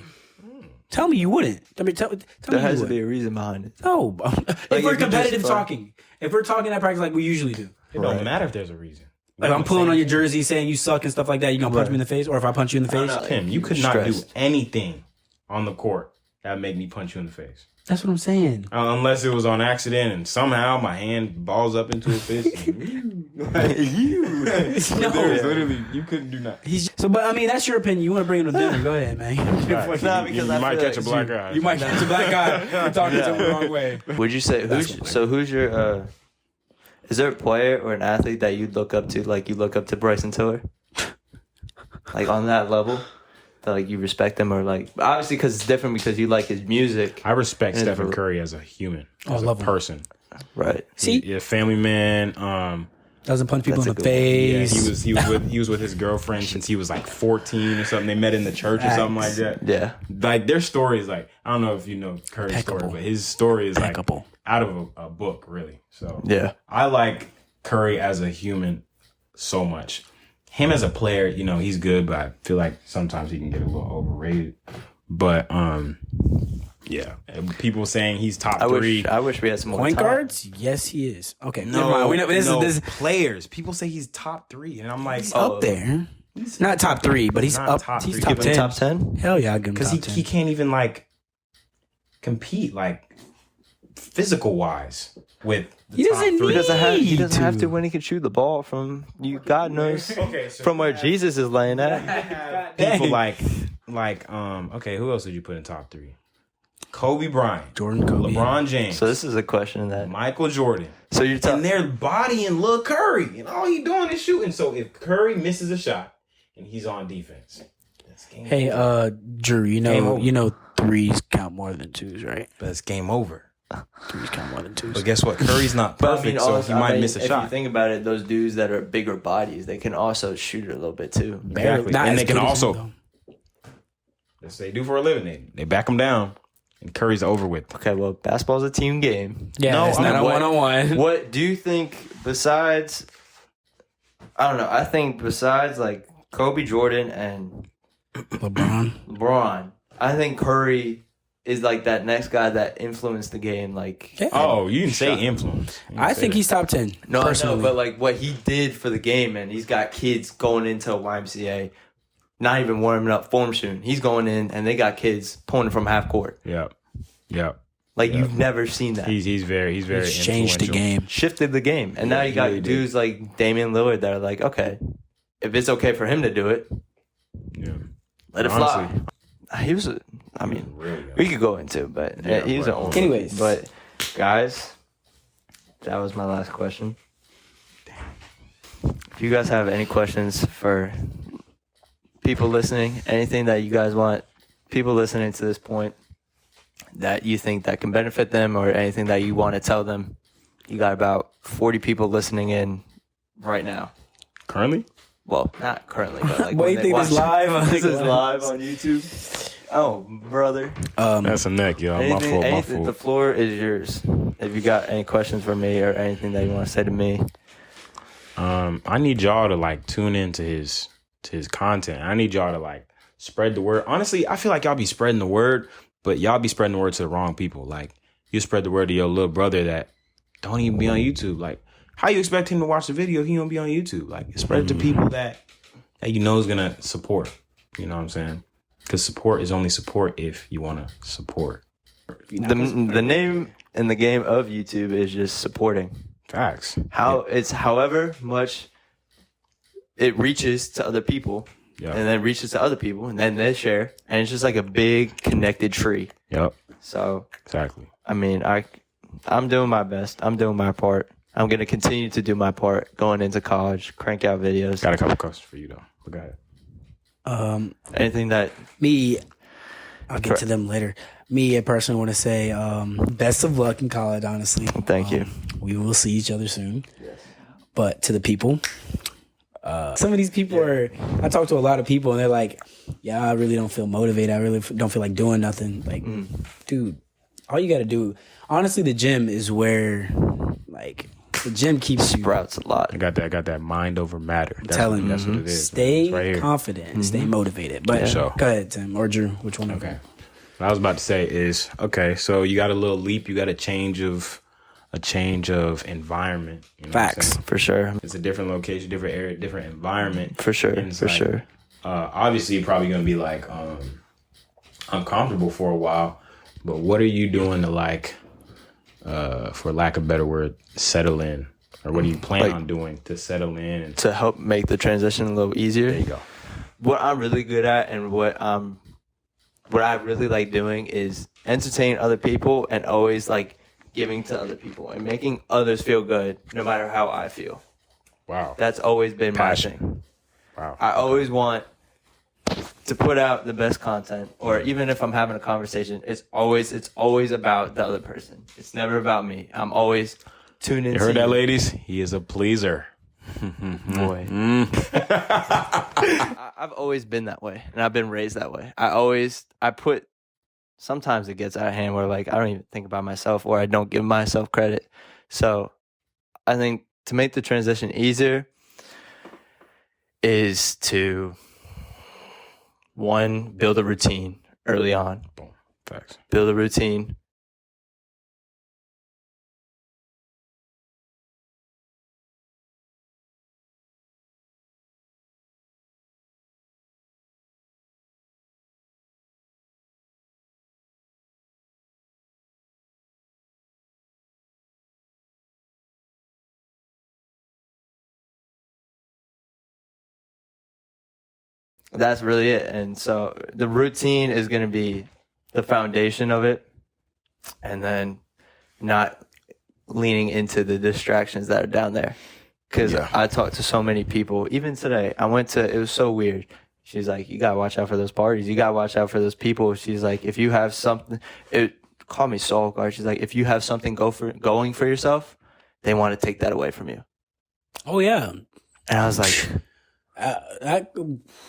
[SPEAKER 3] Tell me you wouldn't. Tell me
[SPEAKER 1] There
[SPEAKER 3] you
[SPEAKER 1] has to
[SPEAKER 3] would.
[SPEAKER 1] be a reason behind it.
[SPEAKER 3] No. If
[SPEAKER 1] Like,
[SPEAKER 3] we're
[SPEAKER 1] if you
[SPEAKER 3] competitive
[SPEAKER 1] just,
[SPEAKER 3] talking, if we're talking at practice like we usually do.
[SPEAKER 2] It don't matter if there's a reason.
[SPEAKER 3] Like I'm pulling on your jersey saying you suck and stuff like that, you gonna punch me in the face? Or if I punch you in the face?
[SPEAKER 1] no.
[SPEAKER 2] Tim, you could not do
[SPEAKER 1] Stressed.
[SPEAKER 2] anything on the court that would make me punch you in the face.
[SPEAKER 3] That's what I'm saying.
[SPEAKER 2] Unless it was on accident and somehow my hand balls up into a fist.
[SPEAKER 3] No.
[SPEAKER 2] Literally, you couldn't do nothing.
[SPEAKER 3] But I mean, that's your opinion. You want to bring him to dinner? Go ahead, man.
[SPEAKER 1] Nah, because
[SPEAKER 2] you
[SPEAKER 1] I
[SPEAKER 2] might
[SPEAKER 1] feel
[SPEAKER 2] catch a
[SPEAKER 1] like
[SPEAKER 2] black eye.
[SPEAKER 3] You might catch a black guy for talking to him the wrong way.
[SPEAKER 1] Would you say who's your is there a player or an athlete that you'd look up to, like you look up to Bryson Tiller? Like on that level? That like you respect him, or like obviously because it's different because you like his music.
[SPEAKER 2] I respect
[SPEAKER 1] And
[SPEAKER 2] Stephen
[SPEAKER 1] for-
[SPEAKER 2] Curry as a human,
[SPEAKER 3] Oh, I
[SPEAKER 2] as a
[SPEAKER 3] love him.
[SPEAKER 2] person.
[SPEAKER 1] Right.
[SPEAKER 3] See,
[SPEAKER 2] Yeah, family man.
[SPEAKER 3] doesn't punch people
[SPEAKER 1] That's
[SPEAKER 3] in the
[SPEAKER 1] a good one.
[SPEAKER 2] Yeah,
[SPEAKER 3] face.
[SPEAKER 2] he was with his girlfriend since he was like 14 or something. They met in the church or something like that.
[SPEAKER 1] Yeah.
[SPEAKER 2] Like their story is like, I don't know if you know Curry's
[SPEAKER 3] Impeccable.
[SPEAKER 2] story, but his story is like
[SPEAKER 3] Impeccable.
[SPEAKER 2] out of a book, really. So
[SPEAKER 1] Yeah.
[SPEAKER 2] I like Curry as a human so much. Him as a player, he's good, but I feel like sometimes he can get a little overrated. But yeah, and people saying he's top three.
[SPEAKER 1] I wish we had some more
[SPEAKER 3] Point
[SPEAKER 1] time.
[SPEAKER 3] guards? Yes, he is. Okay, never
[SPEAKER 2] No,
[SPEAKER 3] mind. We know, this is
[SPEAKER 2] players. People say he's top three, and I'm like,
[SPEAKER 3] he's up there. He's not top 3, but he's
[SPEAKER 2] Not
[SPEAKER 3] up.
[SPEAKER 2] top
[SPEAKER 3] He's
[SPEAKER 2] three.
[SPEAKER 3] top
[SPEAKER 1] Give him
[SPEAKER 3] 10.
[SPEAKER 1] top 10?
[SPEAKER 3] Hell yeah, I give him
[SPEAKER 2] because
[SPEAKER 3] top 10.
[SPEAKER 2] he can't even like compete like physical wise with the
[SPEAKER 3] He
[SPEAKER 2] top
[SPEAKER 3] doesn't
[SPEAKER 2] three.
[SPEAKER 1] He
[SPEAKER 3] need
[SPEAKER 1] doesn't have
[SPEAKER 3] to.
[SPEAKER 1] to when he can shoot the ball from you. God knows
[SPEAKER 2] Okay, so
[SPEAKER 1] from where
[SPEAKER 2] you have-
[SPEAKER 1] Jesus is laying at.
[SPEAKER 2] People
[SPEAKER 3] Dang.
[SPEAKER 2] like okay, who else did you put in top 3? Kobe Bryant,
[SPEAKER 3] Jordan, Kobe.
[SPEAKER 2] LeBron James,
[SPEAKER 1] So this is a question that.
[SPEAKER 2] Michael Jordan.
[SPEAKER 1] So you're
[SPEAKER 2] And
[SPEAKER 1] talking.
[SPEAKER 2] they're bodying Lil Curry, and all he doing is shooting. So if Curry misses a shot and he's on defense, that's game
[SPEAKER 3] Hey,
[SPEAKER 2] over.
[SPEAKER 3] Drew,
[SPEAKER 2] Game over.
[SPEAKER 3] threes count more than twos, right?
[SPEAKER 2] But it's game over.
[SPEAKER 3] Threes count more than twos.
[SPEAKER 2] But guess what? Curry's not
[SPEAKER 1] But I
[SPEAKER 2] perfect,
[SPEAKER 1] mean,
[SPEAKER 2] so
[SPEAKER 1] also,
[SPEAKER 2] he might miss a
[SPEAKER 1] if
[SPEAKER 2] shot.
[SPEAKER 1] you think about it, those dudes that are bigger bodies, they can also shoot it a little bit too.
[SPEAKER 2] Exactly.
[SPEAKER 3] Not
[SPEAKER 2] And
[SPEAKER 3] as
[SPEAKER 2] they can
[SPEAKER 3] good as
[SPEAKER 2] also-
[SPEAKER 3] him,
[SPEAKER 2] That's what they do for a living. They back him down, and Curry's over with.
[SPEAKER 1] Okay, well, basketball's a team game.
[SPEAKER 3] though. Yeah,
[SPEAKER 2] No,
[SPEAKER 3] it's
[SPEAKER 2] I
[SPEAKER 3] not
[SPEAKER 2] mean,
[SPEAKER 3] a
[SPEAKER 1] what-
[SPEAKER 3] one-on-one.
[SPEAKER 1] What do you think besides? I don't know. I think besides like Kobe, Jordan, and
[SPEAKER 3] LeBron.
[SPEAKER 1] LeBron, I think Curry is like that next guy that influenced the game. Like,
[SPEAKER 3] Yeah.
[SPEAKER 2] Oh, you didn't say influence. You didn't
[SPEAKER 3] I
[SPEAKER 2] say
[SPEAKER 3] think
[SPEAKER 2] that.
[SPEAKER 3] he's top 10.
[SPEAKER 1] no,
[SPEAKER 3] personally.
[SPEAKER 1] but like what he did for the game, and he's got kids going into YMCA, not even warming up form soon. He's going in, and they got kids pulling from half court.
[SPEAKER 2] Yep.
[SPEAKER 1] Like you've never seen that.
[SPEAKER 2] He's very
[SPEAKER 3] It's changed the
[SPEAKER 2] influential.
[SPEAKER 3] game.
[SPEAKER 1] Shifted the game, and now you got
[SPEAKER 2] really did.
[SPEAKER 1] dudes like Damian Lillard that are like, okay, if it's okay for him to do it,
[SPEAKER 2] Yeah.
[SPEAKER 1] let it
[SPEAKER 2] Honestly,
[SPEAKER 1] fly. He was, I mean,
[SPEAKER 2] really
[SPEAKER 1] we could go into, but
[SPEAKER 2] Yeah,
[SPEAKER 1] he's
[SPEAKER 2] but-
[SPEAKER 1] an old.
[SPEAKER 3] Anyways.
[SPEAKER 1] But guys, that was my last question. If you guys have any questions for people listening, anything that you guys want people listening to this point that you think that can benefit them, or anything that you want to tell them, you got about 40 people listening in right now.
[SPEAKER 2] currently.
[SPEAKER 1] Well, not currently, but like
[SPEAKER 3] Wait,
[SPEAKER 1] when they
[SPEAKER 3] think this
[SPEAKER 1] watch-
[SPEAKER 3] live?
[SPEAKER 1] This is live on YouTube. Oh, brother.
[SPEAKER 2] That's a neck, yo. My fault. My
[SPEAKER 1] Anything, the
[SPEAKER 2] fault.
[SPEAKER 1] floor is yours. If you got any questions for me or anything that you want to say to me.
[SPEAKER 2] I need y'all to like tune into his content. I need y'all to like spread the word. Honestly, I feel like y'all be spreading the word, but y'all be spreading the word to the wrong people. Like you spread the word to your little brother that don't even be on YouTube. Like how you expect him to watch the video if he don't be on YouTube? Like spread it to people that you know is gonna support. You know what I'm saying? Because support is only support if you want to support.
[SPEAKER 1] The name in the game of YouTube is just supporting.
[SPEAKER 2] Facts.
[SPEAKER 1] It's however much it reaches to other people,
[SPEAKER 2] Yeah.
[SPEAKER 1] and then reaches to other people, and then they share, and it's just like a big connected tree.
[SPEAKER 2] Yep.
[SPEAKER 1] So,
[SPEAKER 2] Exactly.
[SPEAKER 1] I mean, I'm doing my best. I'm doing my part. I'm gonna continue to do my part going into college, crank out videos.
[SPEAKER 2] Got a couple questions for you though. But go ahead.
[SPEAKER 1] Anything that
[SPEAKER 3] I'll get to them later. Me, I personally want to say best of luck in college, honestly.
[SPEAKER 1] Thank you.
[SPEAKER 3] We will see each other soon. But to the people, some of these people I talk to a lot of people and they're like, yeah, I really don't feel motivated. I really don't feel like doing nothing. Like, dude, all you got to do, honestly, the gym is where, like, the gym keeps you.
[SPEAKER 1] Sprouts a lot.
[SPEAKER 2] I got that mind over matter. That's
[SPEAKER 3] Telling
[SPEAKER 2] that's
[SPEAKER 3] you,
[SPEAKER 2] what it is.
[SPEAKER 3] stay
[SPEAKER 2] It's right here.
[SPEAKER 3] confident and stay motivated. But
[SPEAKER 2] sure.
[SPEAKER 3] go ahead, Tim or Drew, which one?
[SPEAKER 2] Okay. What I was about to say is, okay, so you got a little leap, you got a change of environment. You know what I'm
[SPEAKER 3] Facts.
[SPEAKER 2] saying?
[SPEAKER 1] For sure.
[SPEAKER 2] It's a different location, different area, different environment.
[SPEAKER 1] For sure.
[SPEAKER 2] And it's
[SPEAKER 1] For
[SPEAKER 2] like,
[SPEAKER 1] sure.
[SPEAKER 2] Obviously, you're probably gonna be like uncomfortable for a while. But what are you doing to like, for lack of a better word, settle in? Or what do you plan on doing to settle in? And
[SPEAKER 1] To help make the transition a little easier.
[SPEAKER 2] there you go.
[SPEAKER 1] What I'm really good at and what I really like doing is entertain other people and always like giving to other people and making others feel good no matter how I feel.
[SPEAKER 2] Wow.
[SPEAKER 1] That's always been my
[SPEAKER 2] Passion.
[SPEAKER 1] thing.
[SPEAKER 2] Wow.
[SPEAKER 1] I always want to put out the best content, or even if I'm having a conversation, it's always about the other person. It's never about me. I'm always tuned in.
[SPEAKER 2] You heard that, ladies? He is a pleaser.
[SPEAKER 1] Boy. I've always been that way, and I've been raised that way. Sometimes it gets out of hand where like I don't even think about myself, or I don't give myself credit. So I think to make the transition easier is to, one, build a routine early on.
[SPEAKER 2] Boom. Facts.
[SPEAKER 1] Build a routine. That's really it. And so the routine is going to be the foundation of it, and then not leaning into the distractions that are down there. Because I talked to so many people, even today. It was so weird. She's like, you got to watch out for those parties. You got to watch out for those people. She's like, if you have something, called me soul guard. She's like, if you have something going for yourself, they want to take that away from you.
[SPEAKER 3] Oh, yeah.
[SPEAKER 1] And I was like,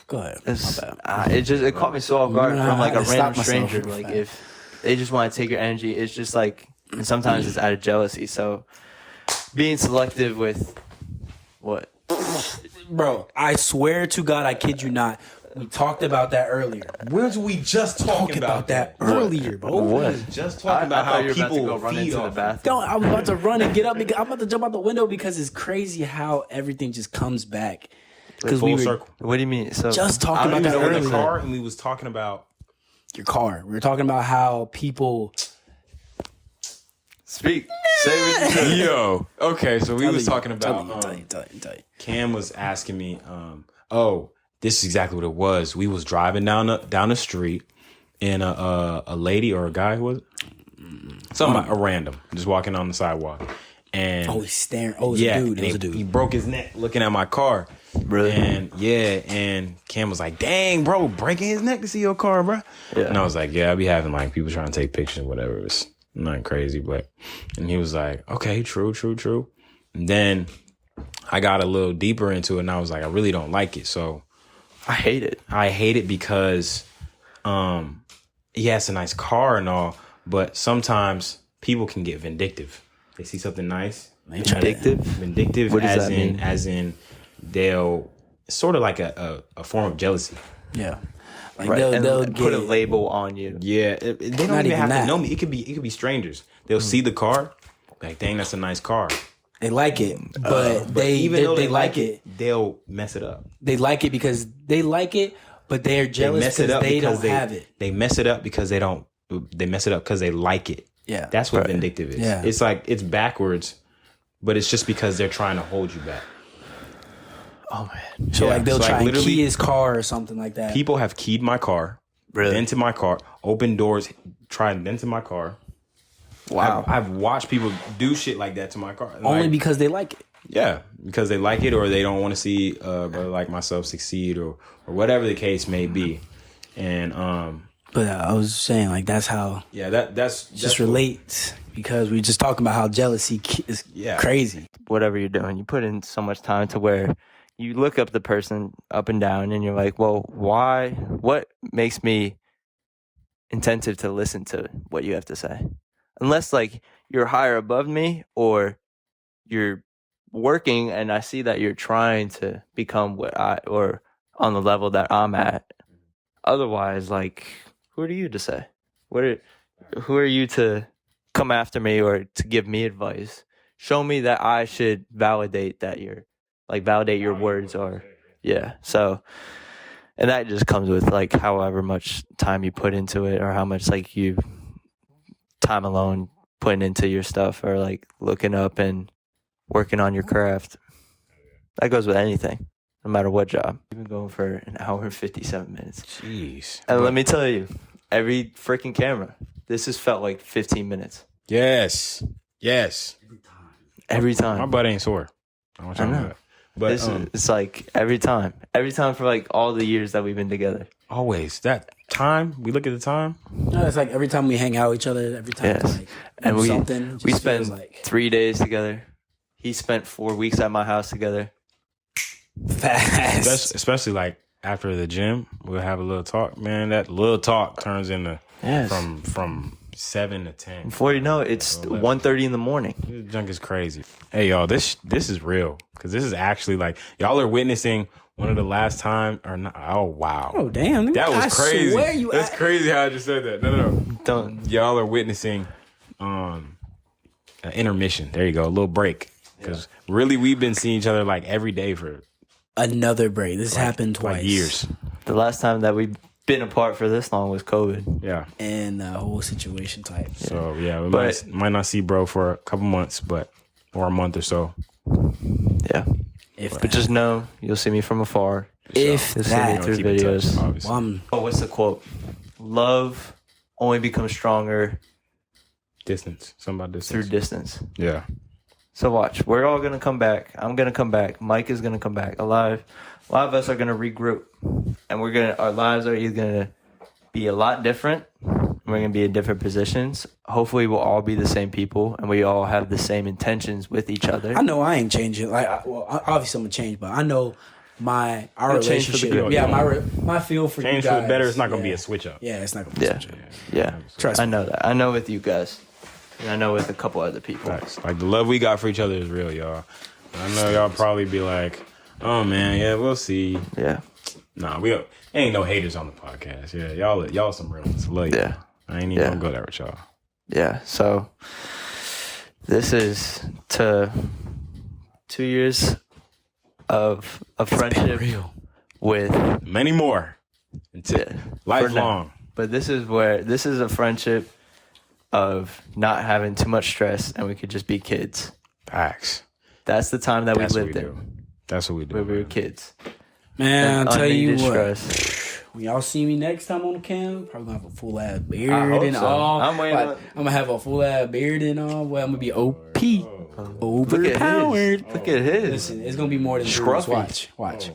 [SPEAKER 3] go ahead.
[SPEAKER 1] It caught me so off guard from like a
[SPEAKER 3] I stopped
[SPEAKER 1] random
[SPEAKER 3] myself
[SPEAKER 1] stranger.
[SPEAKER 3] real
[SPEAKER 1] Like
[SPEAKER 3] fast.
[SPEAKER 1] if they just want to take your energy, it's just like, and sometimes it's out of jealousy. So being selective with what?
[SPEAKER 3] Bro, I swear to God, I kid you not. We talked about that earlier.
[SPEAKER 2] Where's we just
[SPEAKER 3] Talked about that earlier, bro.
[SPEAKER 1] What?
[SPEAKER 2] Just talking about
[SPEAKER 1] I thought
[SPEAKER 2] how
[SPEAKER 1] you were about to
[SPEAKER 2] people
[SPEAKER 1] go run
[SPEAKER 2] feed
[SPEAKER 1] into the
[SPEAKER 2] off.
[SPEAKER 1] bathroom.
[SPEAKER 3] I was about to run and get up. I'm about to jump out the window because it's crazy how everything just comes back. Because
[SPEAKER 2] Full circle.
[SPEAKER 1] What do you mean? So
[SPEAKER 3] just talking
[SPEAKER 2] We
[SPEAKER 3] about
[SPEAKER 2] was
[SPEAKER 3] that
[SPEAKER 2] in the
[SPEAKER 3] earlier.
[SPEAKER 2] car and we was talking about
[SPEAKER 3] Your car. We were talking about how people
[SPEAKER 1] Speak. Say what you said.
[SPEAKER 2] Yo. Okay, so we was talking about
[SPEAKER 3] Tell you.
[SPEAKER 2] Cam was asking me, oh, this is exactly what it was. We was driving down the street, and a lady or a guy, who was it? Somebody, a random, just walking on the sidewalk. And
[SPEAKER 3] he's staring. Oh, it's a dude. It was a dude.
[SPEAKER 2] He broke his neck looking at my car.
[SPEAKER 1] Really?
[SPEAKER 2] And Cam was like, dang, bro, breaking his neck to see your car, bro.
[SPEAKER 1] Yeah.
[SPEAKER 2] And I was like, yeah, I be having like people trying to take pictures and whatever. It's not crazy, but, and he was like, okay, true. And then I got a little deeper into it, and I was like, I really don't like it. So
[SPEAKER 1] I hate it.
[SPEAKER 2] I hate it because, yeah, it's a nice car and all, but sometimes people can get vindictive. They see something nice. Vindictive.
[SPEAKER 1] What does that mean?
[SPEAKER 2] As in, they'll sort of like a form of jealousy.
[SPEAKER 3] Yeah. Like
[SPEAKER 1] Right.
[SPEAKER 3] they'll
[SPEAKER 1] Put a label on you.
[SPEAKER 2] Yeah, they don't
[SPEAKER 3] Not
[SPEAKER 2] even have
[SPEAKER 3] that.
[SPEAKER 2] to know me. It could be strangers. They'll see the car, like, dang, that's a nice car.
[SPEAKER 3] They like it, but
[SPEAKER 2] Even though
[SPEAKER 3] they like it.
[SPEAKER 2] they'll mess it up.
[SPEAKER 3] They like it because they like it, but they're jealous because they don't have it.
[SPEAKER 2] They mess it up because they don't. They mess it up because they like it.
[SPEAKER 3] Yeah.
[SPEAKER 2] That's what vindictive is.
[SPEAKER 3] Yeah.
[SPEAKER 2] It's like, it's backwards, but it's just because they're trying to hold you back.
[SPEAKER 1] Oh man.
[SPEAKER 3] So
[SPEAKER 2] Yeah.
[SPEAKER 3] like they'll
[SPEAKER 2] So, like,
[SPEAKER 3] try and
[SPEAKER 2] literally,
[SPEAKER 3] key his car or something like that.
[SPEAKER 2] People have keyed my car,
[SPEAKER 1] Really?
[SPEAKER 2] into my car, opened doors, tried into my car.
[SPEAKER 1] Wow.
[SPEAKER 2] I've watched people do shit like that to my car.
[SPEAKER 3] Only
[SPEAKER 2] Like,
[SPEAKER 3] because they like it.
[SPEAKER 2] yeah, because they like it, or they don't want to see a brother like myself succeed, or whatever the case may be. And
[SPEAKER 3] But I was saying like that's how
[SPEAKER 2] yeah, that's
[SPEAKER 3] just
[SPEAKER 2] what-
[SPEAKER 3] relate because we just talking about how jealousy is crazy.
[SPEAKER 1] Whatever you're doing, you put in so much time to where you look up the person up and down and you're like, well, why? What makes me intensive to listen to what you have to say? Unless like you're higher above me or you're working and I see that you're trying to become or on the level that I'm at. Otherwise, like, who are you to say? Who are you to come after me or to give me advice? Show me that I should validate your words are, yeah. So, and that just comes with like however much time you put into it or how much like you time alone putting into your stuff or like looking up and working on your craft. That goes with anything, no matter what job. We've been going for an hour and 57 minutes.
[SPEAKER 2] Jeez.
[SPEAKER 1] And let me tell you, every freaking camera, this has felt like 15 minutes.
[SPEAKER 2] Yes.
[SPEAKER 1] Every time.
[SPEAKER 2] My butt ain't sore. I want you to know that. But
[SPEAKER 1] It's like every time for like all the years that we've been together.
[SPEAKER 2] always that time. We look at the time.
[SPEAKER 3] No, it's like every time we hang out with each other, every time
[SPEAKER 1] Yes.
[SPEAKER 3] like
[SPEAKER 1] And
[SPEAKER 3] do
[SPEAKER 1] we
[SPEAKER 3] something, it
[SPEAKER 1] we
[SPEAKER 3] just
[SPEAKER 1] spent
[SPEAKER 3] feels like
[SPEAKER 1] 3 days together. He spent 4 weeks at my house together.
[SPEAKER 3] fast.
[SPEAKER 2] Especially like after the gym, we'll have a little talk. Man, that little talk turns into
[SPEAKER 1] Yes.
[SPEAKER 2] from 7 to 10.
[SPEAKER 1] Before you know it, it's 1:30 in the morning.
[SPEAKER 2] This junk is crazy. Hey y'all, this is real because this is actually like y'all are witnessing one of the last time or not. Oh wow,
[SPEAKER 3] Oh damn!
[SPEAKER 2] that was crazy.
[SPEAKER 3] Swear you
[SPEAKER 2] That's crazy how I just said that. No.
[SPEAKER 1] Don't.
[SPEAKER 2] Y'all are witnessing an intermission. There you go, a little break. Because really, we've been seeing each other like every day for
[SPEAKER 3] Another break. This happened twice.
[SPEAKER 2] like years.
[SPEAKER 1] The last time that we've been apart for this long was COVID.
[SPEAKER 2] Yeah.
[SPEAKER 3] And the whole situation type.
[SPEAKER 2] So yeah, we
[SPEAKER 1] But-
[SPEAKER 2] might not see bro for a couple months, or a month or so.
[SPEAKER 1] Yeah. But just know you'll see me from afar.
[SPEAKER 3] if
[SPEAKER 1] You'll see me
[SPEAKER 3] that.
[SPEAKER 1] through
[SPEAKER 2] Keep in touch,
[SPEAKER 1] videos.
[SPEAKER 2] obviously.
[SPEAKER 3] Well,
[SPEAKER 1] Oh, what's the quote? Love only becomes stronger
[SPEAKER 2] Distance. Something about
[SPEAKER 1] through
[SPEAKER 2] distance.
[SPEAKER 1] distance.
[SPEAKER 2] Yeah.
[SPEAKER 1] So watch. We're all going to come back. I'm going to come back. Mike is going to come back alive. A lot of us are going to regroup. And our lives are either going to be a lot different. We're going to be in different positions. Hopefully we'll all be the same people and we all have the same intentions with each other.
[SPEAKER 3] I know I ain't changing. Like, obviously I'm gonna change, but I know our
[SPEAKER 1] You'll change for the
[SPEAKER 3] relationship.
[SPEAKER 2] good.
[SPEAKER 3] Yeah, my feel for
[SPEAKER 2] Change
[SPEAKER 3] you
[SPEAKER 2] for
[SPEAKER 3] guys.
[SPEAKER 2] the better. It's not gonna
[SPEAKER 3] yeah.
[SPEAKER 2] be a switch up.
[SPEAKER 3] Yeah, it's not gonna be
[SPEAKER 1] Yeah.
[SPEAKER 3] a switch up.
[SPEAKER 1] Yeah.
[SPEAKER 3] Trust
[SPEAKER 1] I
[SPEAKER 3] me.
[SPEAKER 1] know that. I know with you guys. And I know with a couple other people.
[SPEAKER 2] Facts. Like the love we got for each other is real, y'all. I know y'all probably be like, "Oh man, yeah, we'll see."
[SPEAKER 1] Yeah.
[SPEAKER 2] Nah, ain't no haters on the podcast. Yeah, y'all some real ones. Love you.
[SPEAKER 1] Yeah.
[SPEAKER 2] I ain't even
[SPEAKER 1] Yeah.
[SPEAKER 2] gonna go there with y'all.
[SPEAKER 1] Yeah. So this is to 2 years of a friendship
[SPEAKER 3] Real.
[SPEAKER 1] with
[SPEAKER 2] Many more. Until
[SPEAKER 1] Yeah.
[SPEAKER 2] lifelong.
[SPEAKER 1] But this is a friendship of not having too much stress and we could just be kids.
[SPEAKER 2] Facts.
[SPEAKER 1] That's the time that
[SPEAKER 2] That's
[SPEAKER 1] we
[SPEAKER 2] what
[SPEAKER 1] lived
[SPEAKER 2] we
[SPEAKER 1] in.
[SPEAKER 2] do. That's what we do.
[SPEAKER 1] When we were
[SPEAKER 2] man.
[SPEAKER 1] kids.
[SPEAKER 3] Man, I'll tell you
[SPEAKER 1] Unneeded
[SPEAKER 3] what.
[SPEAKER 1] stress.
[SPEAKER 3] When y'all see me next time on the cam, probably gonna have a full ass beard
[SPEAKER 1] I hope
[SPEAKER 3] and
[SPEAKER 1] so.
[SPEAKER 3] all.
[SPEAKER 1] I'm waiting
[SPEAKER 3] Like,
[SPEAKER 1] on-
[SPEAKER 3] I'm gonna have a full ass beard and all. Well, I'm gonna be OP.
[SPEAKER 1] Look at
[SPEAKER 3] Overpowered.
[SPEAKER 1] his. Look at his.
[SPEAKER 3] Listen, it's gonna be more than
[SPEAKER 1] Scruffy.
[SPEAKER 3] Watch. Watch.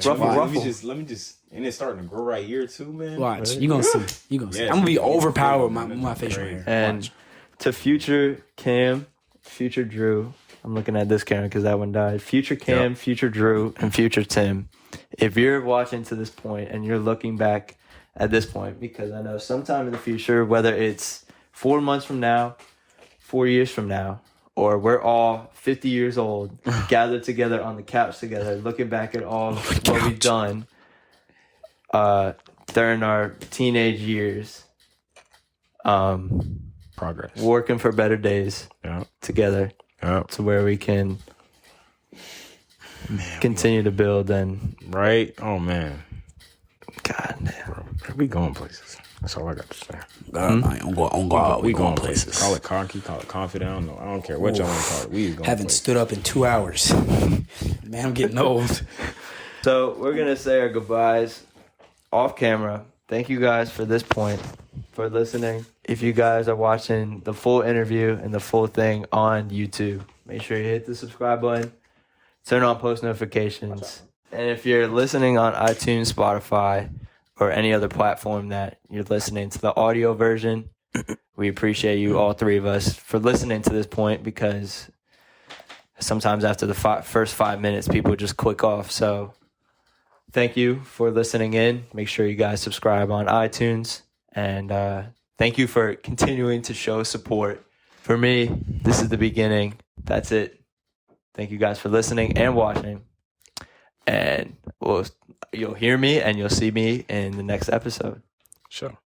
[SPEAKER 1] Ruffle, ruffle.
[SPEAKER 2] Let me just, and it's starting to grow right here too, man.
[SPEAKER 3] Watch. You gonna see. You gonna see.
[SPEAKER 2] Yeah,
[SPEAKER 3] I'm gonna be
[SPEAKER 2] it's
[SPEAKER 3] overpowered with
[SPEAKER 2] good, man.
[SPEAKER 3] my facial hair.
[SPEAKER 1] And
[SPEAKER 3] Watch.
[SPEAKER 1] to future Cam, future Drew, I'm looking at this camera because that one died. Future Cam,
[SPEAKER 2] Yep.
[SPEAKER 1] future Drew, and future Tim. If you're watching to this point and you're looking back at this point, because I know sometime in the future, whether it's 4 months from now, 4 years from now, or we're all 50 years old, gathered together on the couch together, looking back at all what we've done during our teenage years,
[SPEAKER 2] Progress.
[SPEAKER 1] working for better days
[SPEAKER 2] Yeah.
[SPEAKER 1] together
[SPEAKER 2] Yeah.
[SPEAKER 1] to where we can continue to build and
[SPEAKER 2] Right. Oh man.
[SPEAKER 1] God damn.
[SPEAKER 2] Bro, we going places. That's all I got to say.
[SPEAKER 3] We going places.
[SPEAKER 2] Call it cocky, call it confident. I don't know. I don't care what y'all want to call it. We going
[SPEAKER 3] Haven't
[SPEAKER 2] places.
[SPEAKER 3] stood up in 2 hours. Man, I'm getting old.
[SPEAKER 1] So we're gonna say our goodbyes off camera. Thank you guys for this point, for listening. If you guys are watching the full interview and the full thing on YouTube, make sure you hit the subscribe button, turn on post notifications. And if you're listening on iTunes, Spotify, or any other platform that you're listening to the audio version, we appreciate you, all three of us, for listening to this point, because sometimes after the first 5 minutes, people just click off. So thank you for listening in. Make sure you guys subscribe on iTunes. And thank you for continuing to show support. For me, this is the beginning. That's it. Thank you guys for listening and watching. And you'll hear me and you'll see me in the next episode.
[SPEAKER 2] Sure.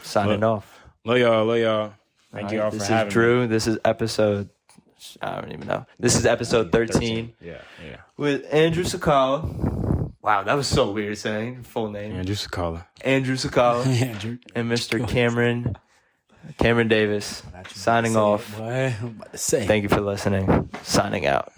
[SPEAKER 1] Signing off.
[SPEAKER 2] Love y'all. Love y'all. Thank you all for
[SPEAKER 1] This
[SPEAKER 2] having
[SPEAKER 1] is Drew.
[SPEAKER 2] me.
[SPEAKER 1] This is episode, I don't even know. This is episode 13
[SPEAKER 2] Yeah.
[SPEAKER 1] with Andrew Sakawa. Wow, that was so weird saying full name.
[SPEAKER 2] Andrew Sakawa.
[SPEAKER 1] Andrew Sakawa
[SPEAKER 3] Andrew.
[SPEAKER 1] and Mr. Cameron Davis. Signing off.
[SPEAKER 3] What I'm about to say.
[SPEAKER 1] Thank you for listening. Signing out.